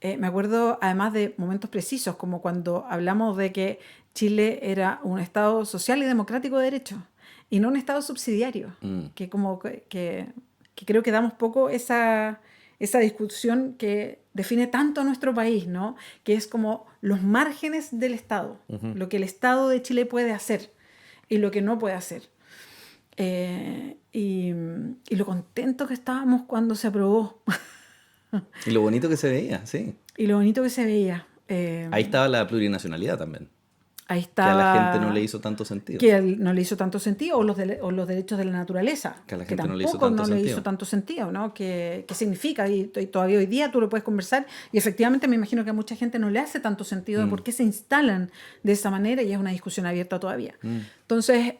Me acuerdo además de momentos precisos, como cuando hablamos de que Chile era un Estado social y democrático de derecho, y no un Estado subsidiario, que creo que damos poco esa esa discusión que define tanto a nuestro país, ¿no? Que es como los márgenes del Estado, lo que el Estado de Chile puede hacer y lo que no puede hacer. Y lo contentos que estábamos cuando se aprobó. Y lo bonito que se veía, sí. Y lo bonito que se veía. Ahí estaba la plurinacionalidad también. Ahí Que a la estaba... gente no le hizo tanto sentido. Que no le hizo tanto sentido, o los derechos de la naturaleza, Que a la que gente no le hizo tampoco tanto no le sentido. hizo tanto sentido, ¿no? ¿Qué significa? Y todavía hoy día tú lo puedes conversar, y efectivamente me imagino que a mucha gente no le hace tanto sentido de por qué se instalan de esa manera, y es una discusión abierta todavía. Entonces,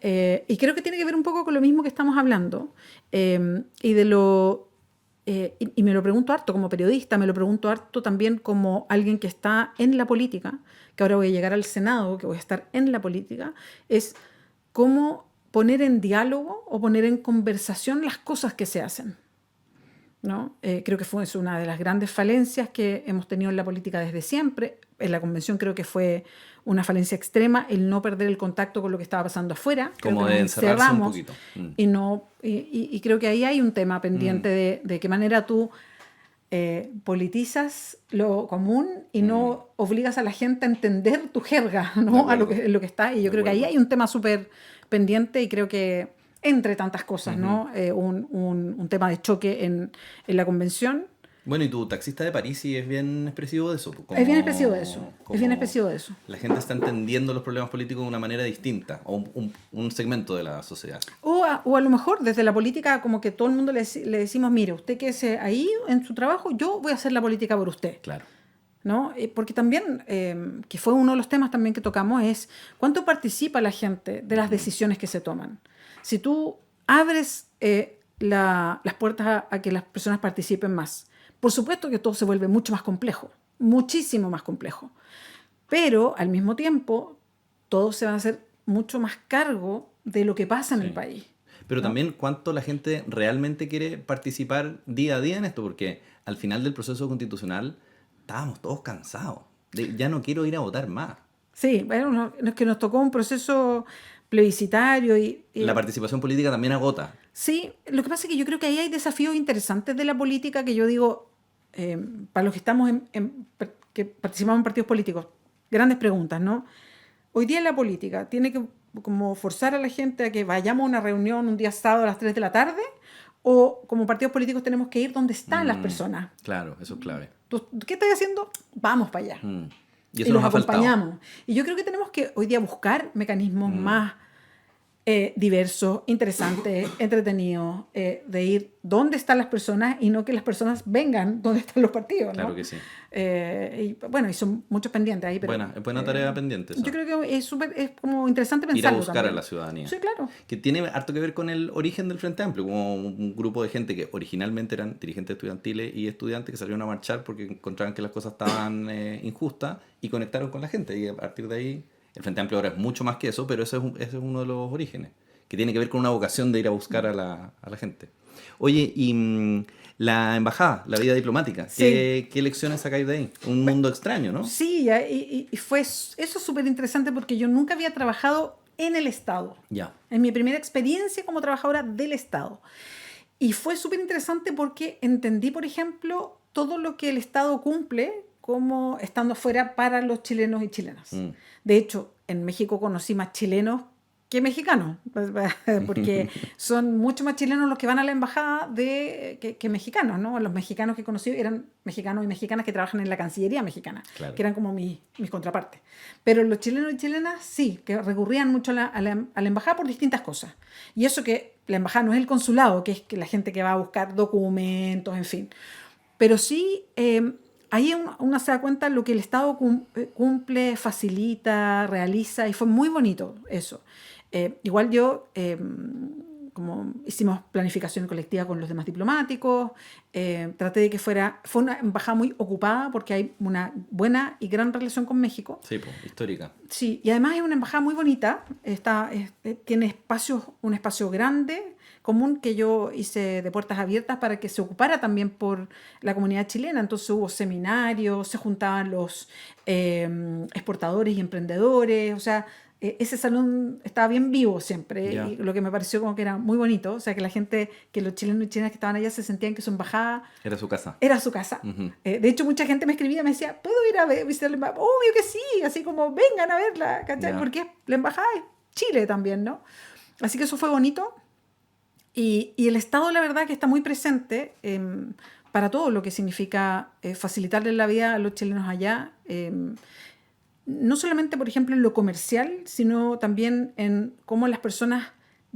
y creo que tiene que ver un poco con lo mismo que estamos hablando, y de lo... y me lo pregunto harto como periodista, me lo pregunto harto también como alguien que está en la política, que ahora voy a llegar al Senado, que voy a estar en la política, es cómo poner en diálogo o poner en conversación las cosas que se hacen, ¿no? Creo que es una de las grandes falencias que hemos tenido en la política desde siempre. En la convención creo que fue una falencia extrema el no perder el contacto con lo que estaba pasando afuera. Como de encerrarse un poquito. Y creo que ahí hay un tema pendiente de qué manera tú politizas lo común y no obligas a la gente a entender tu jerga, ¿no? A lo que está. Y yo creo que ahí hay un tema súper pendiente, y creo que entre tantas cosas, ¿no? Un tema de choque en la convención. Bueno, y tu taxista de París sí es bien expresivo de eso. Es bien expresivo de eso. Es bien expresivo de eso. La gente está entendiendo los problemas políticos de una manera distinta, o un segmento de la sociedad. O a lo mejor desde la política, como que todo el mundo le decimos, mire, usted quédese ahí en su trabajo, yo voy a hacer la política por usted. Claro. ¿No? Porque también, que fue uno de los temas también que tocamos, es cuánto participa la gente de las decisiones que se toman. Si tú abres las puertas a que las personas participen más, por supuesto que todo se vuelve mucho más complejo, muchísimo más complejo. Pero al mismo tiempo, todos se van a hacer mucho más cargo de lo que pasa en el país. Pero ¿no? también cuánto la gente realmente quiere participar día a día en esto, porque al final del proceso constitucional estábamos todos cansados. Ya no quiero ir a votar más. Sí, bueno, es que nos tocó un proceso plebiscitario y la participación política también agota. Sí, lo que pasa es que yo creo que ahí hay desafíos interesantes de la política que yo digo, para los que estamos que participamos en partidos políticos, grandes preguntas, ¿no? Hoy día la política tiene que como forzar a la gente a que vayamos a una reunión un día sábado a las 3 de la tarde, o como partidos políticos tenemos que ir donde están las personas. Claro, eso es clave. ¿Tú, qué estás haciendo? Vamos para allá. Y eso los nos ha acompañamos. faltado. Y yo creo que tenemos que hoy día buscar mecanismos más diversos, interesantes, entretenidos, de ir donde están las personas y no que las personas vengan donde están los partidos, ¿no? Claro que sí. Y bueno, y son muchos pendientes ahí. Pero, es buena tarea pendiente. Yo creo que es como interesante pensarlo. Ir a buscar también a la ciudadanía. Sí, claro. Que tiene harto que ver con el origen del Frente Amplio, como un grupo de gente que originalmente eran dirigentes estudiantiles y estudiantes que salieron a marchar porque encontraban que las cosas estaban injustas y conectaron con la gente. Y a partir de ahí, el Frente Amplio ahora es mucho más que eso, pero ese es uno de los orígenes, que tiene que ver con una vocación de ir a buscar a la gente. Oye, y la embajada, la vida diplomática, Sí. ¿qué lecciones sacáis de ahí? Un mundo extraño, ¿no? Sí, y fue eso súper interesante porque yo nunca había trabajado en el Estado. Ya. En mi primera experiencia como trabajadora del Estado. Y fue súper interesante porque entendí, por ejemplo, todo lo que el Estado cumple como estando afuera para los chilenos y chilenas. De hecho, en México conocí más chilenos que mexicanos, porque son mucho más chilenos los que van a la embajada que mexicanos, ¿no? Los mexicanos que conocí eran mexicanos y mexicanas que trabajan en la Cancillería mexicana, Claro. que eran como mis contrapartes. Pero los chilenos y chilenas sí, que recurrían mucho a la embajada por distintas cosas. Y eso que la embajada no es el consulado, que es que la gente que va a buscar documentos, en fin. Pero sí, ahí uno se da cuenta de lo que el Estado cumple, facilita, realiza, y fue muy bonito eso. Igual yo, como hicimos planificación colectiva con los demás diplomáticos, traté de que fue una embajada muy ocupada porque hay una buena y gran relación con México. Sí, histórica. Sí, y además es una embajada muy bonita, tiene un espacio grande, común, que yo hice de puertas abiertas para que se ocupara también por la comunidad chilena. Entonces hubo seminarios, se juntaban los exportadores y emprendedores, o sea, ese salón estaba bien vivo siempre, Ya. y lo que me pareció como que era muy bonito, o sea, que la gente, que los chilenos y chilenas que estaban allá se sentían que su embajada Era su casa. era su casa. Ujú. De hecho, mucha gente me escribía, me decía, ¿puedo ir a visitar la embajada? Obvio que sí, así como vengan a verla, ¿cachai? Ya. Porque la embajada es Chile también, ¿no? Así que eso fue bonito. Y el Estado, la verdad, que está muy presente para todo lo que significa facilitarle la vida a los chilenos allá. No solamente, por ejemplo, en lo comercial, sino también en cómo las personas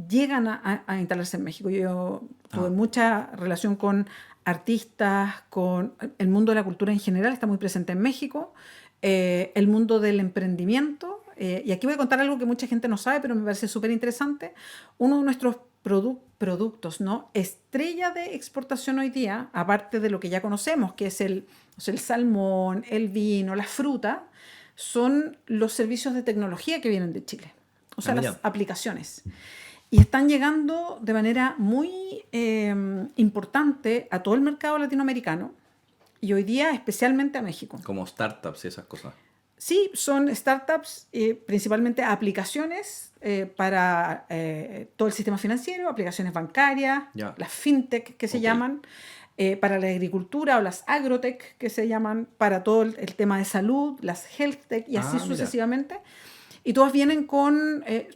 llegan a instalarse en México. Yo tuve mucha relación con artistas, con el mundo de la cultura en general, está muy presente en México, el mundo del emprendimiento. Y aquí voy a contar algo que mucha gente no sabe, pero me parece súper interesante. Uno de nuestros productos, ¿no?, estrella de exportación hoy día, aparte de lo que ya conocemos, que es o sea, el salmón, el vino, la fruta, son los servicios de tecnología que vienen de Chile, o sea, mira. las aplicaciones. Y están llegando de manera muy importante a todo el mercado latinoamericano y hoy día especialmente a México. Como startups y esas cosas. Sí, son startups, principalmente aplicaciones para todo el sistema financiero, aplicaciones bancarias, Ya. las fintech que se Ok. llaman, para la agricultura o las agrotech que se llaman, para todo el tema de salud, las healthtech y así Ah, mira. sucesivamente. Y todas vienen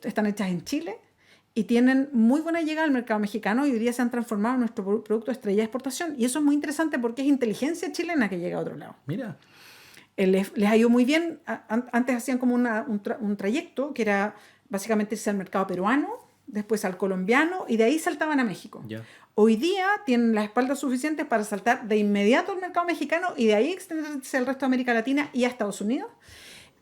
están hechas en Chile y tienen muy buena llegada al mercado mexicano y hoy día se han transformado en nuestro producto estrella de exportación. Y eso es muy interesante porque es inteligencia chilena que llega a otro lado. Mira. Les ha ido muy bien. Antes hacían como un trayecto que era básicamente irse al mercado peruano, después al colombiano y de ahí saltaban a México. Ya. Hoy día tienen las espaldas suficientes para saltar de inmediato al mercado mexicano y de ahí extenderse al resto de América Latina y a Estados Unidos.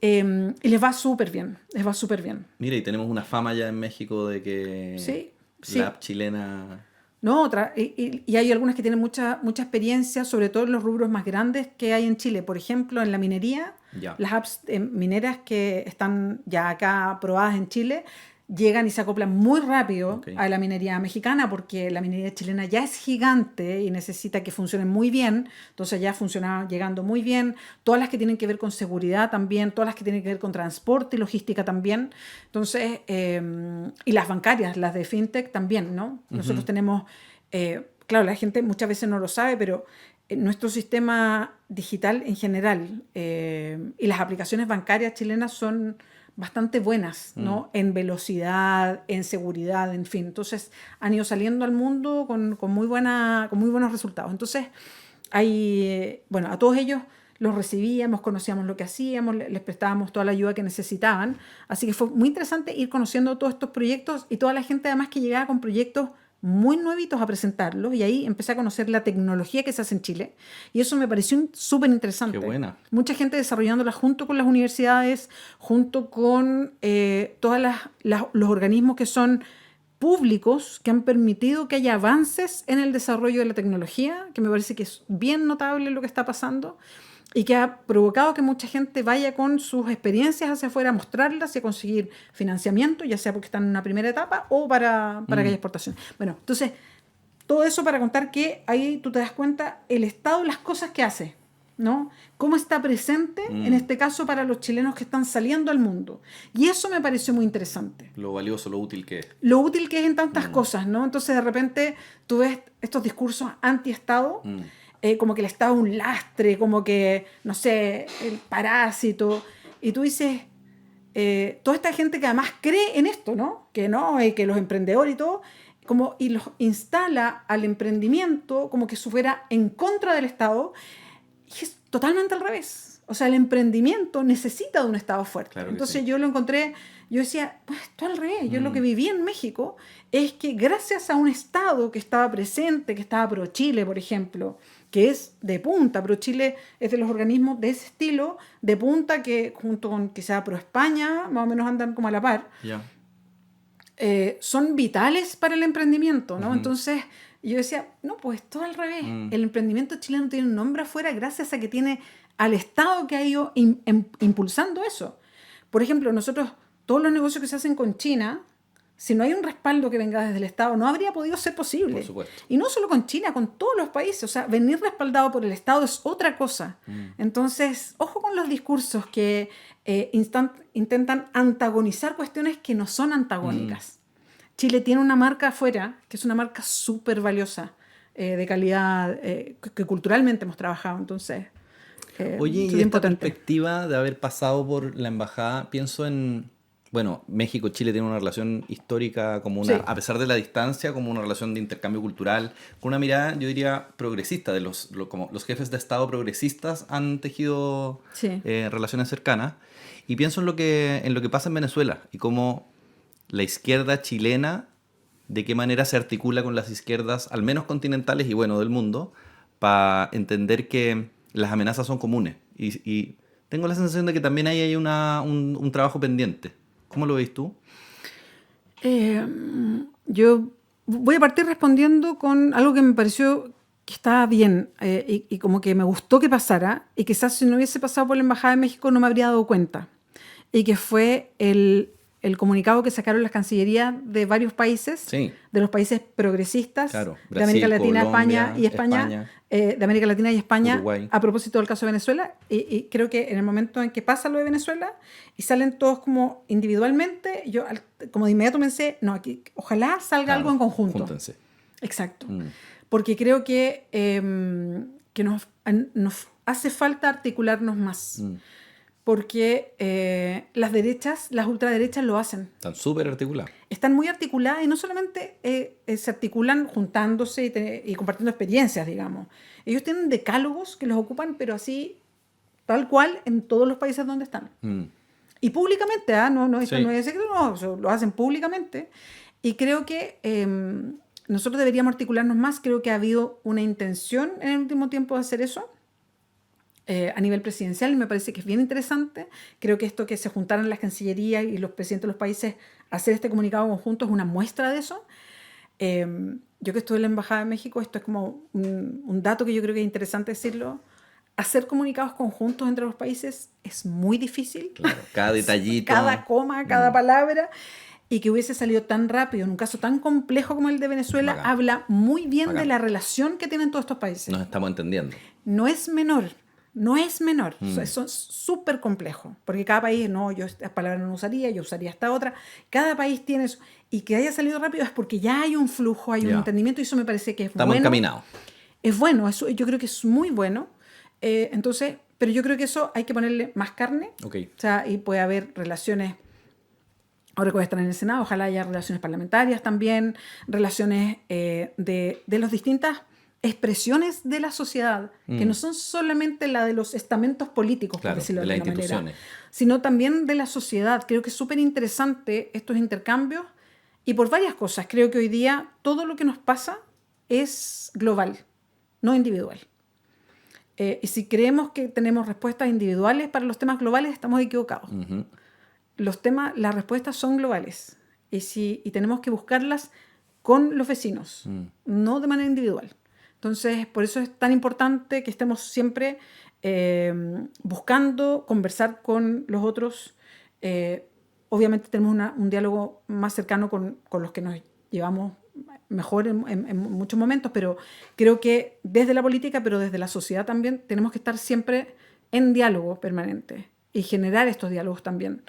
Y les va súper bien, les va súper bien. Mira, y tenemos una fama ya en México de que Sí, sí. la app chilena... No, y hay algunas que tienen mucha experiencia, sobre todo en los rubros más grandes que hay en Chile. Por ejemplo, en la minería, Ya. las apps mineras que están ya acá aprobadas en Chile llegan y se acoplan muy rápido Ok. a la minería mexicana porque la minería chilena ya es gigante y necesita que funcionen muy bien. Entonces ya funciona llegando muy bien. Todas las que tienen que ver con seguridad también, todas las que tienen que ver con transporte y logística también. Entonces, y las bancarias, las de fintech también, ¿no? Nosotros tenemos, claro, la gente muchas veces no lo sabe, pero nuestro sistema digital en general y las aplicaciones bancarias chilenas son bastante buenas, ¿no? En velocidad, en seguridad, en fin. Entonces, han ido saliendo al mundo con muy buenos resultados. Entonces, bueno, a todos ellos los recibíamos, conocíamos lo que hacíamos, les prestábamos toda la ayuda que necesitaban. Así que fue muy interesante ir conociendo todos estos proyectos y toda la gente además que llegaba con proyectos muy nuevitos a presentarlos y ahí empecé a conocer la tecnología que se hace en Chile y eso me pareció súper interesante. Qué buena. Mucha gente desarrollándola junto con las universidades, junto con todos los organismos que son públicos que han permitido que haya avances en el desarrollo de la tecnología, que me parece que es bien notable lo que está pasando y que ha provocado que mucha gente vaya con sus experiencias hacia afuera a mostrarlas y a conseguir financiamiento, ya sea porque están en una primera etapa o para que haya exportación. Bueno, entonces, todo eso para contar que ahí tú te das cuenta el Estado, las cosas que hace, ¿no? Cómo está presente, en este caso, para los chilenos que están saliendo al mundo. Y eso me pareció muy interesante. Lo valioso, lo útil que es. Lo útil que es en tantas cosas, ¿no? Entonces, de repente, tú ves estos discursos anti-Estado, como que el Estado es un lastre, como que, no sé, el parásito. Y tú dices, toda esta gente que además cree en esto, ¿no? Que no, que los emprendedores y todo, y los instala al emprendimiento como que fuera en contra del Estado. Y es totalmente al revés. O sea, el emprendimiento necesita de un Estado fuerte. Claro que Entonces sí. yo decía, pues esto al revés. Yo lo que viví en México es que gracias a un Estado que estaba presente, que estaba pro Chile, por ejemplo, que es de punta, pro Chile es de los organismos de ese estilo, de punta, que junto con quizá pro España, más o menos andan como a la par, Ya. son vitales para el emprendimiento, ¿no? Entonces yo decía, no, pues todo al revés. El emprendimiento chileno tiene un nombre afuera gracias a que tiene al Estado que ha ido impulsando eso. Por ejemplo, nosotros, todos los negocios que se hacen con China, Si no hay un respaldo que venga desde el Estado, no habría podido ser posible. Por supuesto. Y no solo con China, con todos los países. O sea, venir respaldado por el Estado es otra cosa. Entonces, ojo con los discursos que intentan antagonizar cuestiones que no son antagónicas. Chile tiene una marca afuera, que es una marca súper valiosa, de calidad, que culturalmente hemos trabajado. Entonces, Oye, es y bien esta potente. perspectiva de haber pasado por la embajada, pienso en, bueno, México-Chile tiene una relación histórica como una, Sí. a pesar de la distancia, como una relación de intercambio cultural, con una mirada, yo diría, progresista, de como los jefes de Estado progresistas han tejido Sí. relaciones cercanas. Y pienso en lo que pasa en Venezuela y cómo la izquierda chilena, de qué manera se articula con las izquierdas, al menos continentales y bueno, del mundo, para entender que las amenazas son comunes. Y tengo la sensación de que también ahí hay un trabajo pendiente. ¿Cómo lo veis tú? Eh, yo voy a partir respondiendo con algo que me pareció que estaba bien y como que me gustó que pasara y quizás si no hubiese pasado por la Embajada de México no me habría dado cuenta. Y que fue el comunicado que sacaron las cancillerías de varios países, Sí, de los países progresistas claro. de América Brasil, Latina, Colombia, España, España, de América Latina y España, Uruguay. a propósito del caso de Venezuela. Y creo que en el momento en que pasa lo de Venezuela y salen todos como individualmente, yo como de inmediato pensé, no, aquí ojalá salga algo Claro, en conjunto. júntense. Exacto. Mm, Porque creo que nos hace falta articularnos más. mm. Porque las derechas, las ultraderechas lo hacen. Están súper articulados. Están muy articuladas y no solamente se articulan juntándose y compartiendo experiencias, digamos. Ellos tienen decálogos que los ocupan, pero así, tal cual, en todos los países donde están. Mm. Y públicamente, esto Sí. no es secreto, no, eso lo hacen públicamente. Y creo que nosotros deberíamos articularnos más. Creo que ha habido una intención en el último tiempo de hacer eso. A nivel presidencial me parece que es bien interesante. Creo que esto que se juntaran las cancillerías y los presidentes de los países a hacer este comunicado conjunto es una muestra de eso. Yo que estuve en la Embajada de México, esto es como un dato que yo creo que es interesante decirlo. Hacer comunicados conjuntos entre los países es muy difícil. Claro, cada detallito. Cada coma, cada palabra. Y que hubiese salido tan rápido en un caso tan complejo como el de Venezuela, Bacán. habla muy bien Bacán. de la relación que tienen todos estos países. Nos estamos entendiendo. No es menor, no es menor. Mm. O sea, eso es súper complejo, porque cada país, no, yo esta palabra no usaría, yo usaría esta otra. Cada país tiene eso. Y que haya salido rápido es porque ya hay un flujo, hay un Ya. entendimiento, y eso me parece que es Estamos bueno. encaminados. Es bueno, eso yo creo que es muy bueno. Entonces, pero yo creo que eso hay que ponerle más carne. Ok. O sea, y puede haber relaciones, ahora que voy a estar en el Senado, ojalá haya relaciones parlamentarias también, relaciones de las distintas expresiones de la sociedad, que no son solamente la de los estamentos políticos, Claro, por decirlo de de las alguna manera, instituciones. sino también de la sociedad. Creo que es súper interesante estos intercambios y por varias cosas. Creo que hoy día todo lo que nos pasa es global, no individual. Y si creemos que tenemos respuestas individuales para los temas globales, estamos equivocados. Ujú. Las respuestas son globales y tenemos que buscarlas con los vecinos, no de manera individual. Entonces, por eso es tan importante que estemos siempre buscando conversar con los otros. Obviamente tenemos un diálogo más cercano con los que nos llevamos mejor en muchos momentos, pero creo que desde la política, pero desde la sociedad también, tenemos que estar siempre en diálogo permanente y generar estos diálogos también.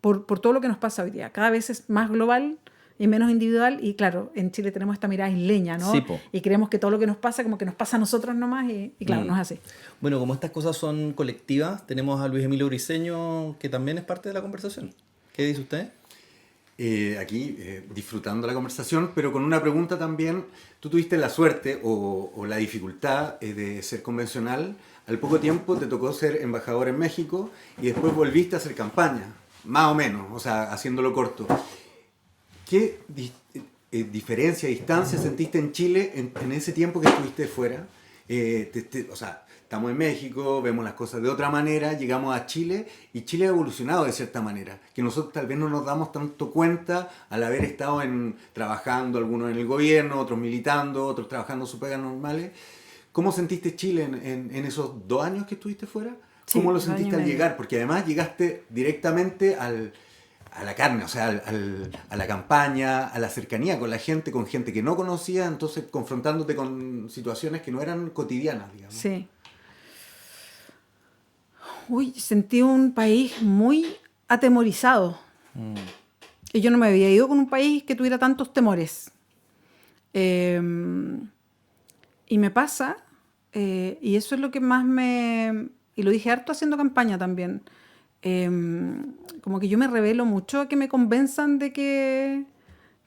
Por todo lo que nos pasa hoy día. Cada vez es más global y menos individual, y claro, en Chile tenemos esta mirada isleña, ¿no? Sí, po. Y creemos que todo lo que nos pasa, como que nos pasa a nosotros nomás, y claro, no es así. Bueno, como estas cosas son colectivas, tenemos a Luis Emilio Briceño, que también es parte de la conversación. ¿Qué dice usted? Aquí disfrutando la conversación, pero con una pregunta también. Tú tuviste la suerte o la dificultad de ser convencional. Al poco tiempo te tocó ser embajador en México y después volviste a hacer campaña, más o menos, o sea, haciéndolo corto. ¿Qué diferencia, distancia sentiste en Chile en ese tiempo que estuviste fuera? O sea, estamos en México, vemos las cosas de otra manera, llegamos a Chile y Chile ha evolucionado de cierta manera, que nosotros tal vez no nos damos tanto cuenta al haber estado trabajando, algunos en el gobierno, otros militando, otros trabajando sus pegas normales. ¿Cómo sentiste Chile en esos 2 años que estuviste fuera? Sí, ¿Cómo lo 2 años sentiste y al medio. llegar? Porque además llegaste directamente a la carne, o sea, a la campaña, a la cercanía con la gente, con gente que no conocía, entonces confrontándote con situaciones que no eran cotidianas, digamos. Sí. Uy, sentí un país muy atemorizado. Y yo no me había ido con un país que tuviera tantos temores. Eh, y me pasa, y eso es lo que más me... Y lo dije harto haciendo campaña también. eh, Como que yo me revelo mucho a que me convenzan de que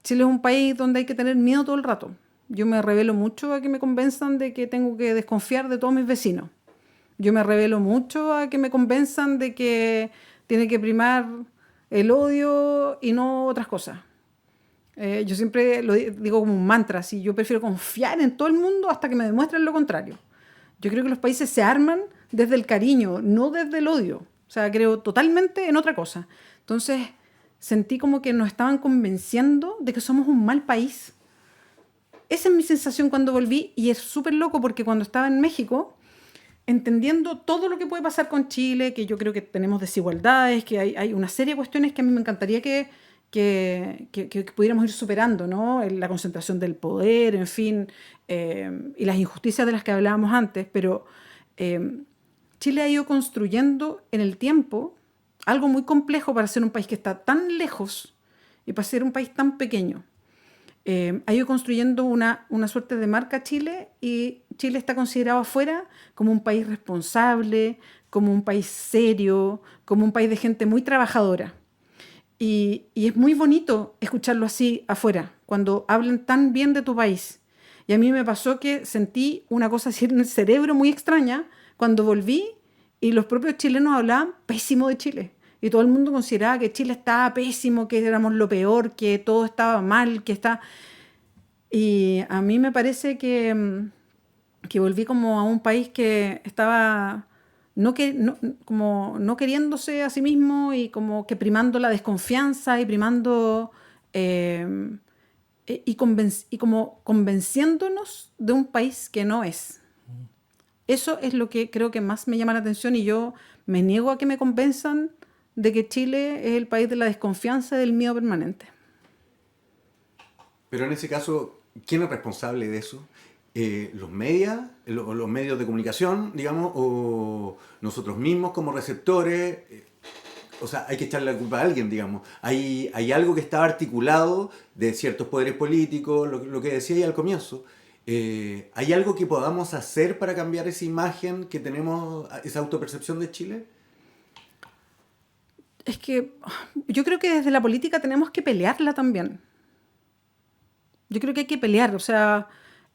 Chile es un país donde hay que tener miedo todo el rato. Yo me revelo mucho a que me convenzan de que tengo que desconfiar de todos mis vecinos. Yo me revelo mucho a que me convenzan de que tiene que primar el odio y no otras cosas. Yo siempre digo como un mantra, así, yo prefiero confiar en todo el mundo hasta que me demuestren lo contrario. Yo creo que los países se arman desde el cariño, no desde el odio. O sea, creo totalmente en otra cosa. Entonces, sentí como que nos estaban convenciendo de que somos un mal país. Esa es mi sensación cuando volví y es súper loco porque cuando estaba en México, entendiendo todo lo que puede pasar con Chile, que yo creo que tenemos desigualdades, que hay una serie de cuestiones que a mí me encantaría que pudiéramos ir superando, ¿no? La concentración del poder, en fin, y las injusticias de las que hablábamos antes, pero Chile ha ido construyendo en el tiempo algo muy complejo para ser un país que está tan lejos y para ser un país tan pequeño. Ha ido construyendo una suerte de marca Chile y Chile está considerado afuera como un país responsable, como un país serio, como un país de gente muy trabajadora. Y es muy bonito escucharlo así afuera, cuando hablan tan bien de tu país. Y a mí me pasó que sentí una cosa así en el cerebro muy extraña cuando volví y los propios chilenos hablaban pésimo de Chile. Y todo el mundo consideraba que Chile estaba pésimo, que éramos lo peor, que todo estaba mal, que está... Y a mí me parece que volví como a un país que estaba como no queriéndose a sí mismo y como que primando la desconfianza y primando y como convenciéndonos de un país que no es. Eso es lo que creo que más me llama la atención y yo me niego a que me convenzan de que Chile es el país de la desconfianza y del miedo permanente. Pero en ese caso, ¿quién es responsable de eso? ¿Los medios, los medios de comunicación, digamos, o nosotros mismos como receptores? O sea, hay que echarle la culpa a alguien, digamos. Hay algo que está articulado de ciertos poderes políticos, lo que decía ahí al comienzo. ¿Hay algo que podamos hacer para cambiar esa imagen que tenemos, esa autopercepción de Chile? Es que yo creo que desde la política tenemos que pelearla también. Yo creo que hay que pelear, o sea,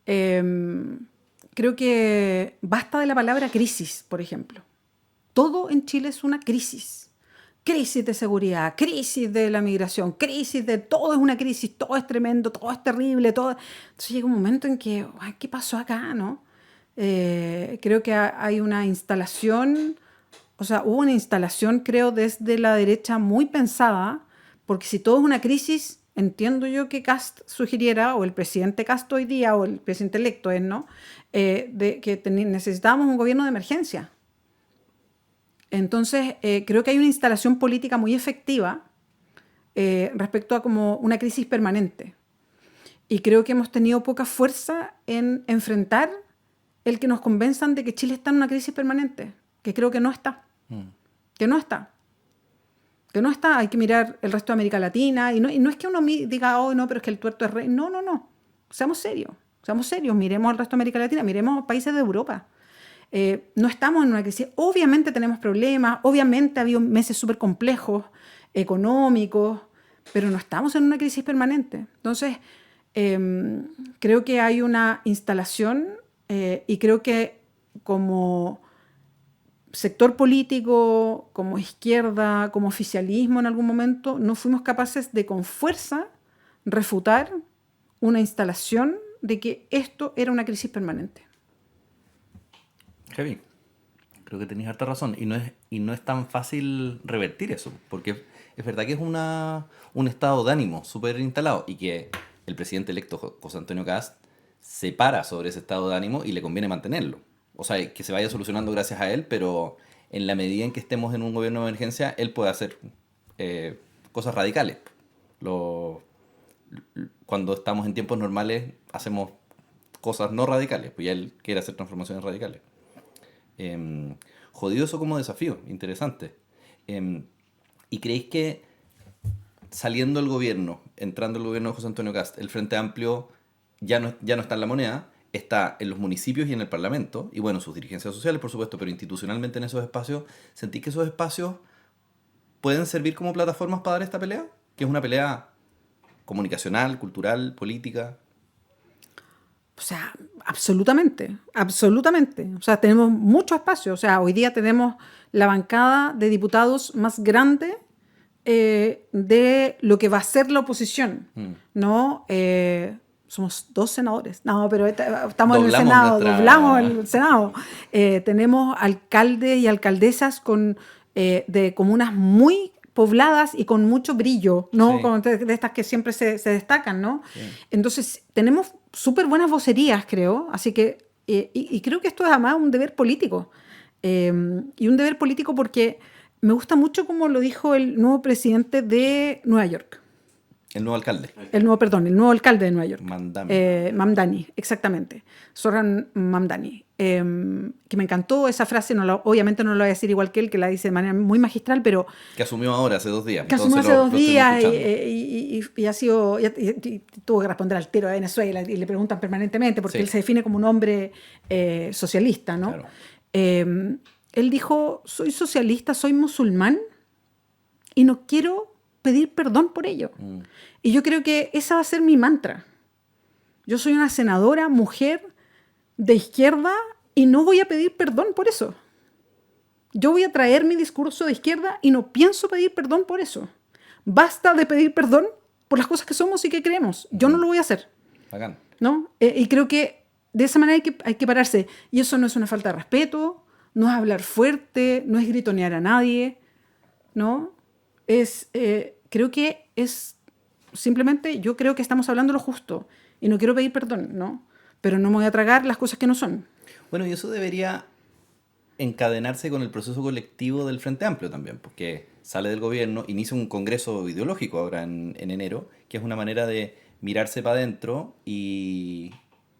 creo que basta de la palabra crisis, por ejemplo. Todo en Chile es una crisis. Crisis de seguridad, crisis de la migración, crisis de... Todo es una crisis, todo es tremendo, todo es terrible, todo... Entonces llega un momento en que, ay, ¿qué pasó acá, no? Creo que hay una instalación, o sea, hubo una instalación, creo, desde la derecha muy pensada, porque si todo es una crisis, entiendo yo que Kast sugiriera, o el presidente Kast hoy día, o el presidente electo es, ¿no? De que necesitábamos un gobierno de emergencia. Entonces, creo que hay una instalación política muy efectiva respecto a como una crisis permanente. Y creo que hemos tenido poca fuerza en enfrentar el que nos convenzan de que Chile está en una crisis permanente, que creo que no está. Que no está. Que no está. Hay que mirar el resto de América Latina. Y no es que uno diga, oh, no, pero es que el tuerto es rey. No, no, no. Seamos serios. Seamos serios. Miremos al resto de América Latina. Miremos países de Europa. No estamos en una crisis. Obviamente tenemos problemas, obviamente ha habido meses súper complejos, económicos, pero no estamos en una crisis permanente. Entonces, creo que hay una instalación y creo que como sector político, como izquierda, como oficialismo en algún momento, no fuimos capaces de con fuerza refutar una instalación de que esto era una crisis permanente. Heavy. Creo que tenías harta razón. Y no es tan fácil revertir eso. Porque es verdad que es un estado de ánimo súper instalado. Y que el presidente electo, José Antonio Kast, se para sobre ese estado de ánimo y le conviene mantenerlo. O sea, que se vaya solucionando gracias a él, pero en la medida en que estemos en un gobierno de emergencia, él puede hacer cosas radicales. Cuando estamos en tiempos normales hacemos cosas no radicales, pues ya él quiere hacer transformaciones radicales. Jodido eso como desafío, interesante. ¿Y creéis que saliendo del gobierno, entrando el gobierno de José Antonio Kast, el Frente Amplio ya no está en la moneda, está en los municipios y en el Parlamento, y bueno, sus dirigencias sociales, por supuesto, pero institucionalmente en esos espacios, ¿sentís que esos espacios pueden servir como plataformas para dar esta pelea? Que es una pelea comunicacional, cultural, política. O sea, absolutamente, absolutamente. O sea, tenemos mucho espacio. O sea, hoy día tenemos la bancada de diputados más grande de lo que va a ser la oposición, ¿no? Somos 2 senadores. No, pero estamos en el Senado, doblamos el Senado. Tenemos alcaldes y alcaldesas de comunas muy pobladas y con mucho brillo, ¿no? Sí. De estas que siempre se destacan, ¿no? Sí. Entonces, tenemos súper buenas vocerías, creo. Así que, y creo que esto es además un deber político. Y un deber político porque me gusta mucho como lo dijo el nuevo presidente de Nueva York. El nuevo alcalde. El nuevo alcalde de Nueva York. Mamdani. Mamdani, exactamente. Zoran Mamdani. Que me encantó esa frase, obviamente no lo voy a decir igual que él, que la dice de manera muy magistral, pero... Que asumió ahora, hace 2 días. Que asumió hace 2 días y ha sido... Y tuvo que responder al tiro de Venezuela y le preguntan permanentemente porque él se define como un hombre socialista, ¿no? Claro. Él dijo, soy socialista, soy musulmán y no quiero pedir perdón por ello. Y yo creo que esa va a ser mi mantra. Yo soy una senadora, mujer, de izquierda y no voy a pedir perdón por eso. Yo voy a traer mi discurso de izquierda y no pienso pedir perdón por eso. Basta de pedir perdón por las cosas que somos y que creemos. Yo no lo voy a hacer. Bacán. ¿No? Y creo que de esa manera hay que pararse. Y eso no es una falta de respeto, no es hablar fuerte, no es gritonear a nadie, ¿no? Creo que es simplemente, yo creo que estamos hablando lo justo y no quiero pedir perdón, ¿no? Pero no me voy a tragar las cosas que no son. Bueno, y eso debería encadenarse con el proceso colectivo del Frente Amplio también, porque sale del gobierno, inicia un congreso ideológico ahora en enero, que es una manera de mirarse para adentro y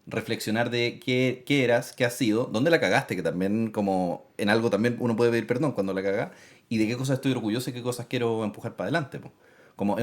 reflexionar de qué eras, qué has sido, dónde la cagaste, que también como en algo también uno puede pedir perdón cuando la caga, y de qué cosas estoy orgulloso y qué cosas quiero empujar para adelante. Po. Como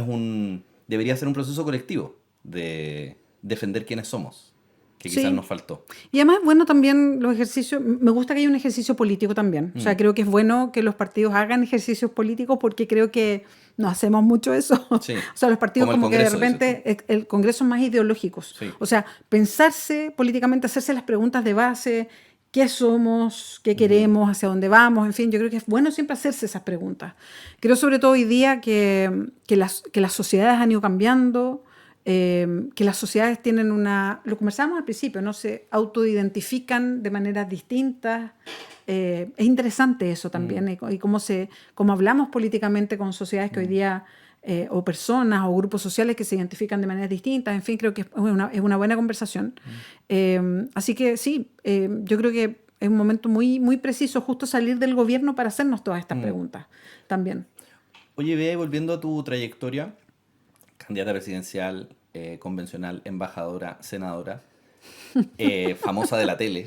debería ser un proceso colectivo de defender quiénes somos, que quizás nos faltó. Y además es bueno también los ejercicios, me gusta que haya un ejercicio político también. O sea, creo que es bueno que los partidos hagan ejercicios políticos porque creo que no hacemos mucho eso. Sí. O sea, los partidos como que de repente el Congreso es más ideológicos. Sí. O sea, pensarse políticamente, hacerse las preguntas de base, qué somos, qué queremos, hacia dónde vamos, en fin, yo creo que es bueno siempre hacerse esas preguntas. Creo sobre todo hoy día que las sociedades han ido cambiando, que las sociedades tienen lo conversábamos al principio, ¿no? Se autoidentifican de maneras distintas. Es interesante eso también, y cómo hablamos políticamente con sociedades que hoy día, o personas o grupos sociales que se identifican de maneras distintas, en fin, creo que es una buena conversación. Así que sí, yo creo que es un momento muy, muy preciso justo salir del gobierno para hacernos todas estas preguntas también. Oye, Bea, volviendo a tu trayectoria, candidata presidencial, convencional, embajadora, senadora, famosa de la tele.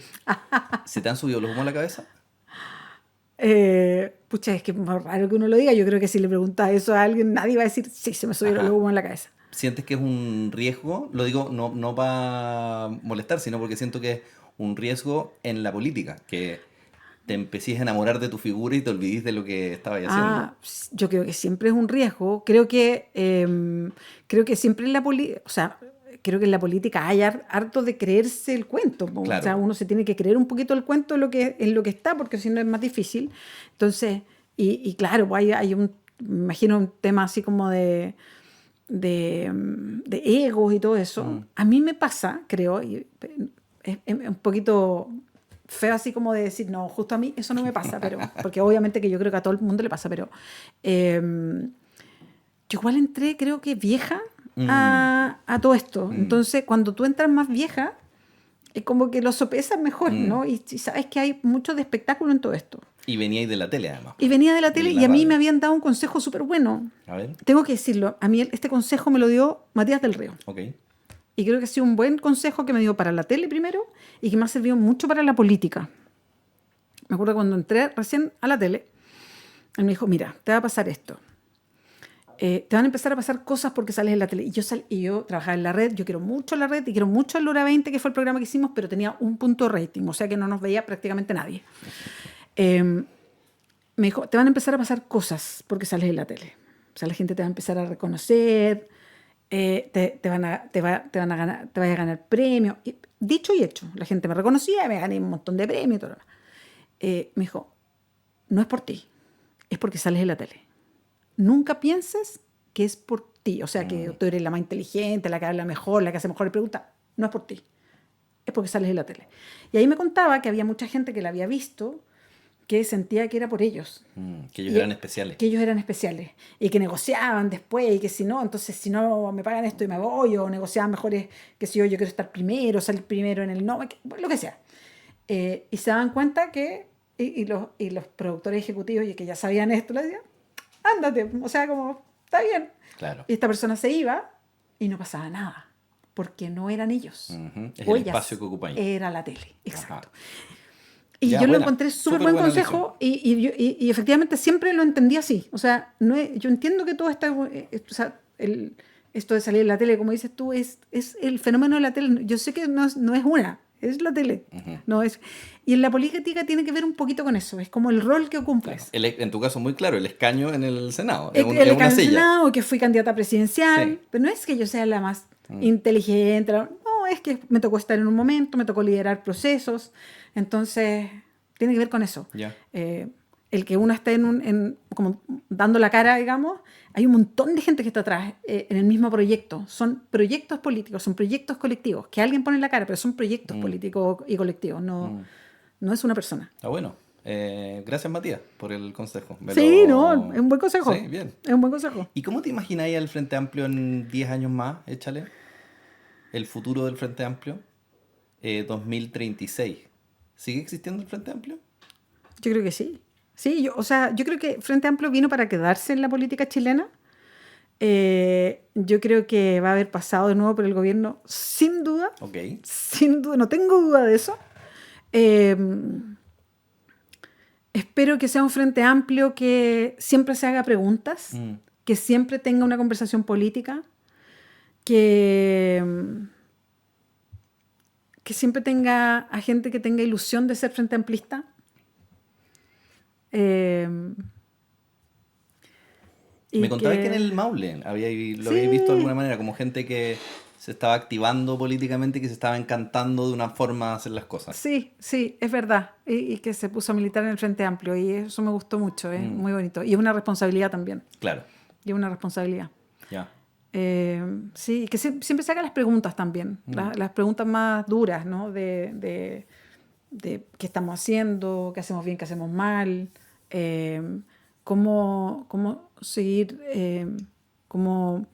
¿Se te han subido los humos a la cabeza? Pucha, es que es más raro que uno lo diga. Yo creo que si le preguntas eso a alguien, nadie va a decir, sí, se me subieron los humos a la cabeza. ¿Sientes que es un riesgo? Lo digo no para molestar, sino porque siento que es un riesgo en la política, que te empecés a enamorar de tu figura y te olvidís de lo que estabas haciendo. Yo creo que siempre es un riesgo. Creo que siempre en la política, o sea, creo que en la política hay harto de creerse el cuento. Claro. O sea, uno se tiene que creer un poquito el cuento en lo que está, porque si no es más difícil. Entonces, y claro, me imagino un tema así como de egos y todo eso. A mí me pasa, creo, y es un poquito feo así como de decir, no, justo a mí eso no me pasa, pero porque obviamente que yo creo que a todo el mundo le pasa, pero yo igual entré, creo que vieja a todo esto. Entonces, cuando tú entras más vieja, es como que lo sopesas mejor, ¿no? Y sabes que hay mucho de espectáculo en todo esto. Y veníais de la tele, además. Y venía de la tele De y la a mí radio. me habían dado un consejo súper bueno. A ver, Tengo que decirlo, a mí este consejo me lo dio Matías del Río. ok. Y creo que ha sido un buen consejo que me dio para la tele primero y que me ha servido mucho para la política. Me acuerdo cuando entré recién a la tele, él me dijo, mira, te va a pasar esto. Te van a empezar a pasar cosas porque sales en la tele. Y yo trabajaba en la red, yo quiero mucho la red y quiero mucho el Hora 20, que fue el programa que hicimos, pero tenía un punto de rating, o sea que no nos veía prácticamente nadie. Me dijo, te van a empezar a pasar cosas porque sales en la tele. O sea, la gente te va a empezar a reconocer, te vas a ganar premios. Y, dicho y hecho, la gente me reconocía, me gané un montón de premios y todo lo demás. Me dijo, no es por ti, es porque sales en la tele. Nunca pienses que es por ti, o sea, que tú eres la más inteligente, la que habla mejor, la que hace mejores preguntas. No es por ti, es porque sales en la tele. Y ahí me contaba que había mucha gente que la había visto que sentía que era por ellos. Que ellos eran especiales. Que ellos eran especiales y que negociaban después y que si no, entonces si no me pagan esto y me voy, o negociaban mejores, que si yo quiero estar primero, salir primero en el no, lo que sea. Y se daban cuenta que, y los productores ejecutivos y que ya sabían esto, le decían, ándate, o sea, como, está bien. Claro. Y esta persona se iba y no pasaba nada, porque no eran ellos. Ujú. Es o el ellas. espacio que ocupan. Era la tele, exacto. Ajá. Y Ya, yo lo buena, encontré súper súper buen buena consejo y efectivamente siempre lo entendí así. O sea, yo entiendo que todo está, o sea, esto de salir en la tele, como dices tú, es el fenómeno de la tele. Yo sé que no es una, es la tele. Ujú. No es, y en la política tiene que ver un poquito con eso, es como el rol que Claro. cumples. En tu caso, muy claro, el escaño en el Senado. El Es una silla. Senado, que fui candidata presidencial, Sí. pero no es que yo sea la más inteligente, no, es que me tocó estar en un momento, me tocó liderar procesos, entonces tiene que ver con eso. Ya. El que uno esté como dando la cara, digamos, hay un montón de gente que está atrás en el mismo proyecto. Son proyectos políticos, son proyectos colectivos, que alguien pone la cara, pero son proyectos políticos y colectivos, no es una persona. Está bueno. Gracias, Matías, por el consejo. Sí, no, es un buen consejo. Sí, bien. Es un buen consejo. ¿Y cómo te imagináis al Frente Amplio en 10 años más? Échale. El futuro del Frente Amplio. 2036. ¿Sigue existiendo el Frente Amplio? Yo creo que sí. Sí, yo creo que Frente Amplio vino para quedarse en la política chilena. Yo creo que va a haber pasado de nuevo por el gobierno, sin duda. Ok. Sin duda, no tengo duda de eso. Espero que sea un Frente Amplio que siempre se haga preguntas, que siempre tenga una conversación política, que siempre tenga a gente que tenga ilusión de ser Frente Amplista. Me contabas que en el Maule lo habíais visto de alguna manera, como gente que se estaba activando políticamente y que se estaba encantando de una forma de hacer las cosas. Sí, es verdad. Y que se puso a militar en el Frente Amplio. Y eso me gustó mucho, es muy bonito. Y es una responsabilidad también. Claro. Y es una responsabilidad. Ya. Sí, y que siempre se hagan las preguntas también. Las preguntas más duras, ¿no? De qué estamos haciendo, qué hacemos bien, qué hacemos mal. Cómo seguir, cómo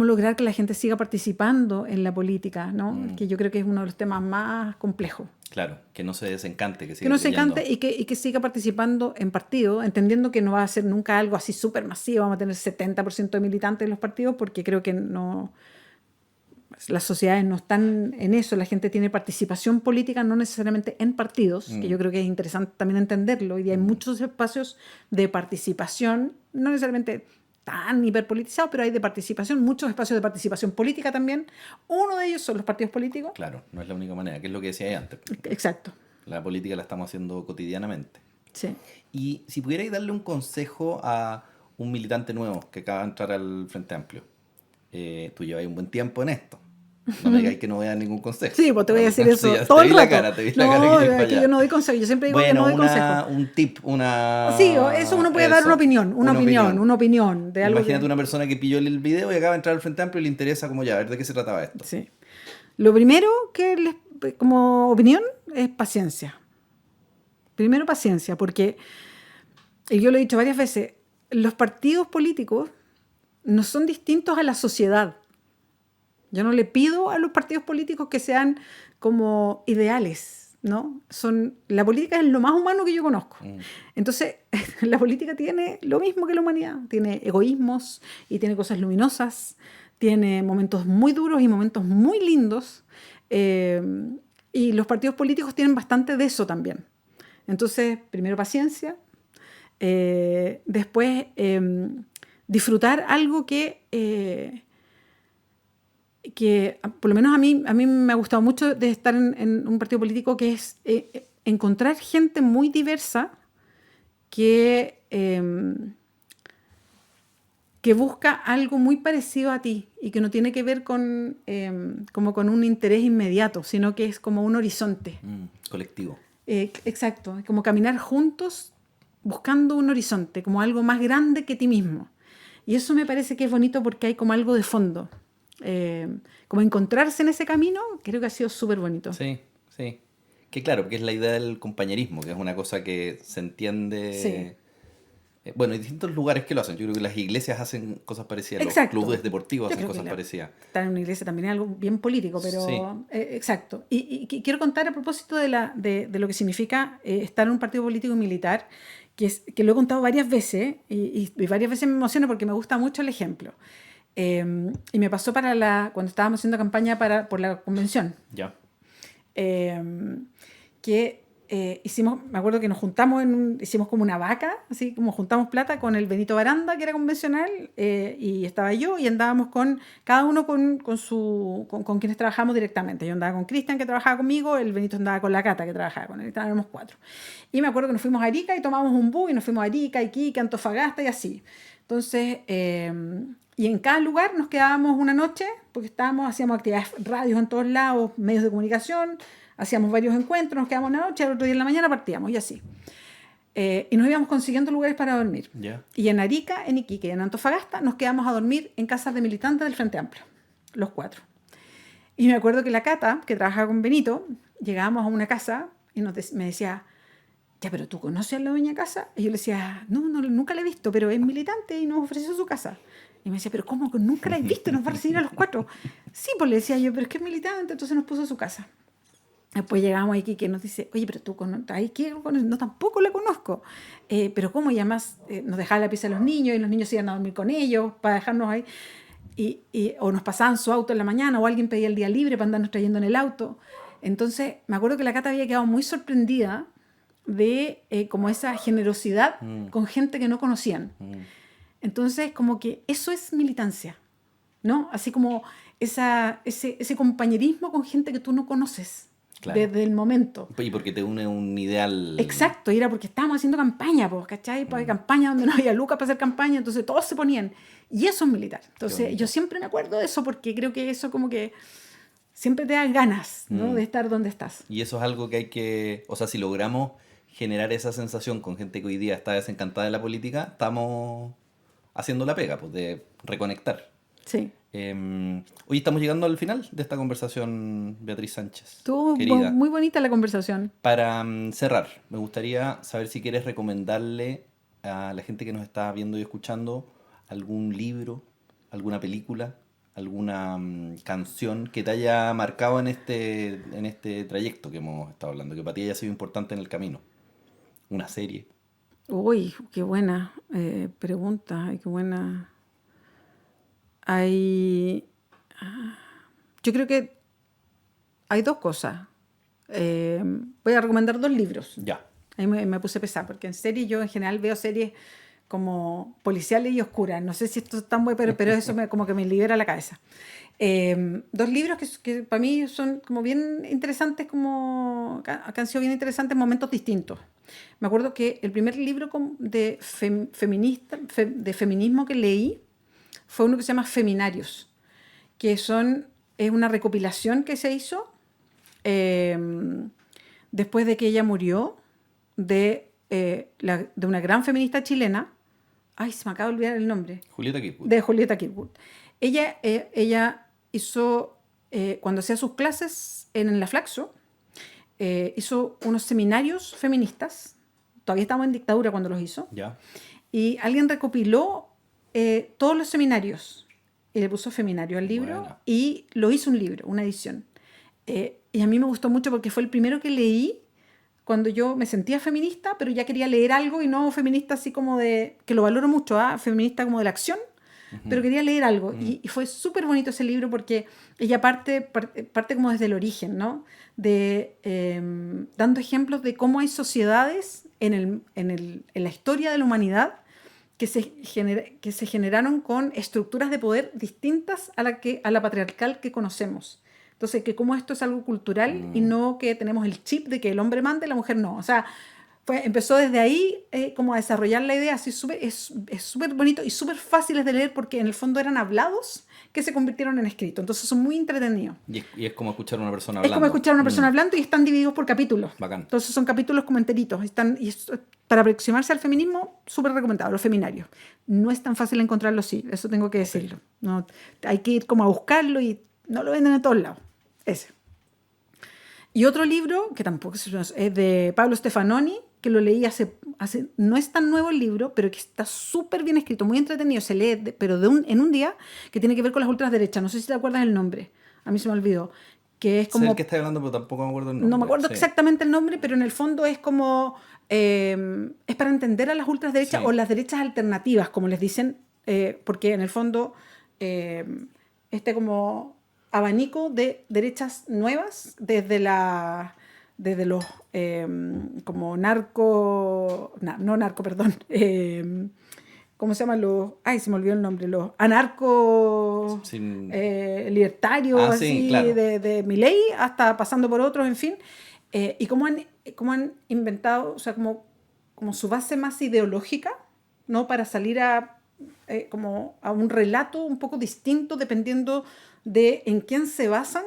lograr que la gente siga participando en la política, ¿no? Que yo creo que es uno de los temas más complejos. Claro, que no se desencante, que siga Que no se creyendo. encante y que siga participando en partidos, entendiendo que no va a ser nunca algo así súper masivo, vamos a tener 70% de militantes en los partidos, porque creo que no, las sociedades no están en eso, la gente tiene participación política, no necesariamente en partidos, que yo creo que es interesante también entenderlo. Hoy día hay muchos espacios de participación, no necesariamente tan hiperpolitizados, pero hay de participación, muchos espacios de participación política también. Uno de ellos son los partidos políticos. Claro, no es la única manera, que es lo que decía antes. Exacto. La política la estamos haciendo cotidianamente. Sí. Y si pudierais darle un consejo a un militante nuevo que acaba de entrar al Frente Amplio, tú llevas un buen tiempo en esto. No me digáis que no voy a dar ningún consejo. Sí, pues te voy a decir eso Sí, ya todo te el vi la rato. cara, te vi la cara que querés para es que allá. yo no doy consejo, yo siempre digo que no doy consejo. Un tip, una... Sí, eso uno puede dar una opinión de algo. Imagínate una persona que pilló el video y acaba de entrar al Frente Amplio y le interesa como ya, a ver de qué se trataba esto. Sí. Lo primero como opinión es paciencia. Primero paciencia, porque, y yo lo he dicho varias veces, los partidos políticos no son distintos a la sociedad. Yo no le pido a los partidos políticos que sean como ideales, ¿no? La política es lo más humano que yo conozco. Entonces, la política tiene lo mismo que la humanidad. Tiene egoísmos y tiene cosas luminosas, tiene momentos muy duros y momentos muy lindos. Y los partidos políticos tienen bastante de eso también. Entonces, primero paciencia, después disfrutar algo que por lo menos a mí me ha gustado mucho de estar en un partido político, que es encontrar gente muy diversa que busca algo muy parecido a ti y que no tiene que ver como con un interés inmediato, sino que es como un horizonte. Colectivo. Exacto, como caminar juntos buscando un horizonte, como algo más grande que ti mismo. Y eso me parece que es bonito porque hay como algo de fondo. Como encontrarse en ese camino, creo que ha sido súper bonito. Sí, sí. Que claro, porque es la idea del compañerismo, que es una cosa que se entiende... Sí. Bueno, hay distintos lugares que lo hacen. Yo creo que las iglesias hacen cosas parecidas, Exacto. los clubes deportivos Yo hacen creo que cosas parecidas. Estar en una iglesia también es algo bien político, pero Sí. exacto. Y quiero contar a propósito de lo que significa estar en un partido político y militar, que lo he contado varias veces y varias veces me emociona porque me gusta mucho el ejemplo. Y me pasó cuando estábamos haciendo campaña por la convención. Ya. Que me acuerdo que nos juntamos hicimos como una vaca, así como juntamos plata con el Benito Baranda, que era convencional, y estaba yo, y andábamos cada uno con quienes trabajamos directamente. Yo andaba con Cristian, que trabajaba conmigo, el Benito andaba con la Cata, que trabajaba con él, éramos 4. Y me acuerdo que nos fuimos a Arica y tomamos un bus, y nos fuimos a Arica, Iquique, Antofagasta y así. Entonces, y en cada lugar nos quedábamos una noche, porque hacíamos actividades, radios en todos lados, medios de comunicación, hacíamos varios encuentros, nos quedábamos una noche, al otro día en la mañana partíamos, y así. Y nos íbamos consiguiendo lugares para dormir. Yeah. Y en Arica, en Iquique y en Antofagasta nos quedamos a dormir en casas de militantes del Frente Amplio, los 4. Y me acuerdo que la Cata, que trabajaba con Benito, llegábamos a una casa y me decía, ya, pero ¿tú conoces a la dueña de casa? Y yo le decía, no, nunca la he visto, pero es militante y nos ofreció su casa. Y me decía, pero ¿cómo que nunca la he visto? Nos va a recibir a los 4. Sí, pues le decía yo, pero es que es militante, entonces nos puso su casa. Después llegamos aquí que nos dice, oye, pero tú conoces, no, tampoco la conozco. Pero ¿cómo? Y además nos dejaba la pieza a los niños y los niños se iban a dormir con ellos para dejarnos ahí. O nos pasaban su auto en la mañana o alguien pedía el día libre para andarnos trayendo en el auto. Entonces me acuerdo que la Cata había quedado muy sorprendida de como esa generosidad con gente que no conocían. Entonces como que eso es militancia, ¿no? Así como ese compañerismo con gente que tú no conoces. Claro. Desde el momento. Y porque te une un ideal. Exacto, y era porque estábamos haciendo campaña, pues, ¿cachai? Pues, campaña donde no había lucas para hacer campaña, entonces todos se ponían. Y eso es militar. Entonces yo siempre me acuerdo de eso porque creo que eso como que siempre te da ganas, ¿no? De estar donde estás. Y eso es algo que hay que, o sea, si logramos generar esa sensación con gente que hoy día está desencantada de la política, estamos haciendo la pega, pues, de reconectar. Sí. Hoy estamos llegando al final de esta conversación, Beatriz Sánchez. Estuvo muy bonita la conversación. Para cerrar, me gustaría saber si quieres recomendarle a la gente que nos está viendo y escuchando algún libro, alguna película, alguna canción que te haya marcado en este trayecto que hemos estado hablando, que para ti haya sido importante en el camino. Una serie. Uy, qué buena pregunta, qué buena... Yo creo que hay 2 cosas. Voy a recomendar 2 libros. Ya. Ahí me puse a pensar, porque en serie yo en general veo series como policiales y oscuras. No sé si esto es tan bueno, pero eso como que me libera la cabeza. 2 libros que para mí son como bien interesantes, que han sido bien interesantes en momentos distintos. Me acuerdo que el primer libro de feminismo que leí fue uno que se llama Feminarios, que es una recopilación que se hizo después de que ella murió de una gran feminista chilena. Ay, se me acaba de olvidar el nombre. Julieta Kirkwood. De Julieta Kirkwood. Ella hizo, cuando hacía sus clases en la Flaxo, hizo unos seminarios feministas. Todavía estábamos en dictadura cuando los hizo. Ya. Y alguien recopiló todos los seminarios y le puso Feminario al libro. Bueno. Y lo hizo un libro, una edición. Y y a mí me gustó mucho porque fue el primero que leí cuando yo me sentía feminista, pero ya quería leer algo y no feminista así como de, que lo valoro mucho, feminista como de la acción, pero quería leer algo. Y fue súper bonito ese libro porque ella parte como desde el origen, ¿no? Dando ejemplos de cómo hay sociedades en la historia de la humanidad que se generaron con estructuras de poder distintas a la patriarcal que conocemos. Entonces, que como esto es algo cultural y no que tenemos el chip de que el hombre manda y la mujer no. O sea, empezó desde ahí como a desarrollar la idea. Así es súper bonito y súper fáciles de leer porque en el fondo eran hablados que se convirtieron en escritos. Entonces son muy entretenidos. Y es como escuchar a una persona hablando. Es como escuchar a una persona hablando y están divididos por capítulos. Bacán. Entonces son capítulos como enteritos. Para aproximarse al feminismo, súper recomendado, los feminarios. No es tan fácil encontrarlo, sí, eso tengo que decirlo. No, hay que ir como a buscarlo y no lo venden en todos lados. Ese. Y otro libro, que tampoco es de Pablo Stefanoni, que lo leí hace no es tan nuevo el libro, pero que está súper bien escrito, muy entretenido, se lee, pero en un día, que tiene que ver con las ultraderechas. No sé si te acuerdas el nombre, a mí se me olvidó. Que es como, sé el que estás hablando, pero tampoco me acuerdo el nombre. No me acuerdo exactamente el nombre, pero en el fondo es como, es para entender a las ultraderechas o las derechas alternativas, como les dicen, porque en el fondo como abanico de derechas nuevas desde los como ¿cómo se llaman los? Ay, se me olvidó el nombre. Los anarcos libertarios, así, sí, claro. de Milei, hasta pasando por otros, en fin. Y cómo han inventado, o sea, como su base más ideológica, ¿no? Para salir como a un relato un poco distinto dependiendo de en quién se basan,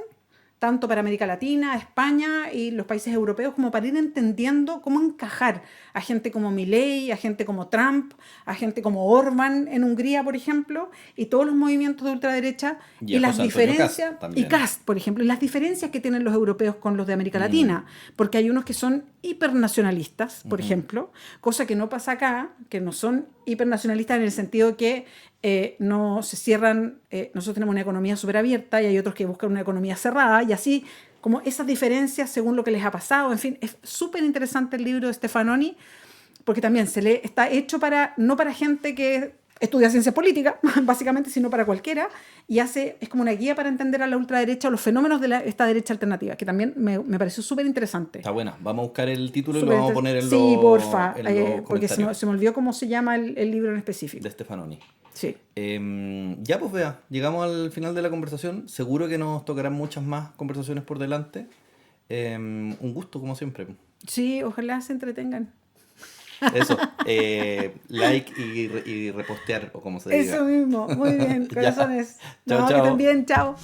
tanto para América Latina, España y los países europeos, como para ir entendiendo cómo encajar a gente como Milei, a gente como Trump, a gente como Orbán en Hungría, por ejemplo, y todos los movimientos de ultraderecha y las diferencias, y Kast, por ejemplo, y las diferencias que tienen los europeos con los de América Latina, porque hay unos que son hipernacionalistas, por ejemplo, cosa que no pasa acá, que no son hipernacionalistas en el sentido que no se cierran, nosotros tenemos una economía súper abierta y hay otros que buscan una economía cerrada y así como esas diferencias según lo que les ha pasado. En fin, es súper interesante el libro de Stefanoni porque también está hecho no para gente que estudia ciencia política, básicamente, sino para cualquiera, y es como una guía para entender a la ultraderecha o los fenómenos de esta derecha alternativa, que también me pareció súper interesante. Está buena. Vamos a buscar el título y lo vamos a poner en los Sí, porfa, porque comentarios. se me olvidó cómo se llama el libro en específico. De Stefanoni. Sí. Ya pues vea, llegamos al final de la conversación. Seguro que nos tocarán muchas más conversaciones por delante. Un gusto, como siempre. Sí, ojalá se entretengan. Eso, like y repostear, o como se diga. Eso mismo, muy bien, corazones. Chao, Que estén bien, chao.